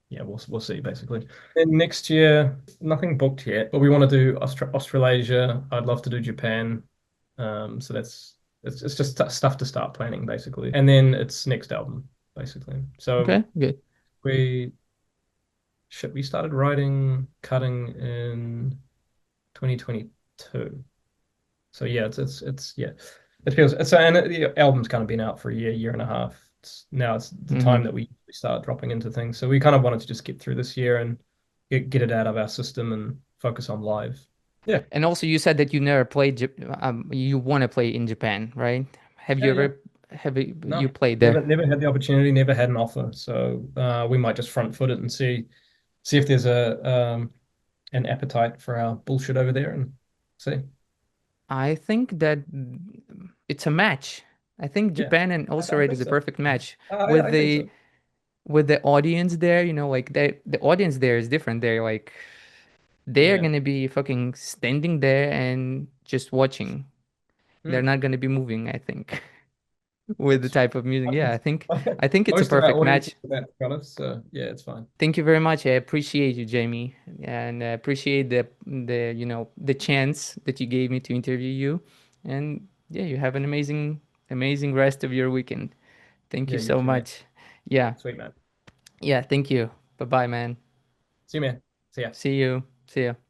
yeah, we'll see basically. And next year, nothing booked yet, but we want to do Australasia. I'd love to do Japan. So it's just stuff to start planning basically, and then it's next album basically. So Okay, good. we we started writing, cutting in 2022. So yeah, it's yeah, it feels it's and the album's kind of been out for a year and a half. Now it's the time hmm that we start dropping into things. So we kind of wanted to just get through this year and get it out of our system and focus on live. Yeah, And also, you said that you never played. You want to play in Japan, right? Have you yeah. ever have you No, played there? never had the opportunity, never had an offer. So we might just front foot it and see if there's a an appetite for our bullshit over there and see. I think that it's a match. I think Yeah, Japan and I ULCERATE think is a so. perfect match I think so. with the audience there. You know, like the audience there is different. They're Yeah. gonna be fucking standing there and just watching. They're Mm. not gonna be moving, I think, with the That's type of music. Yeah, I think it's a most of our perfect audience is match. that, to be honest. So yeah, it's fine. Thank you very much. I appreciate you, Jamie, and I appreciate the the chance that you gave me to interview you. And yeah, you have an amazing rest of your weekend. Thank you Yeah, you so too, man. much. Yeah, Sweet, man. yeah. Thank you. Bye bye, man. See you, man. See ya. See you. See you.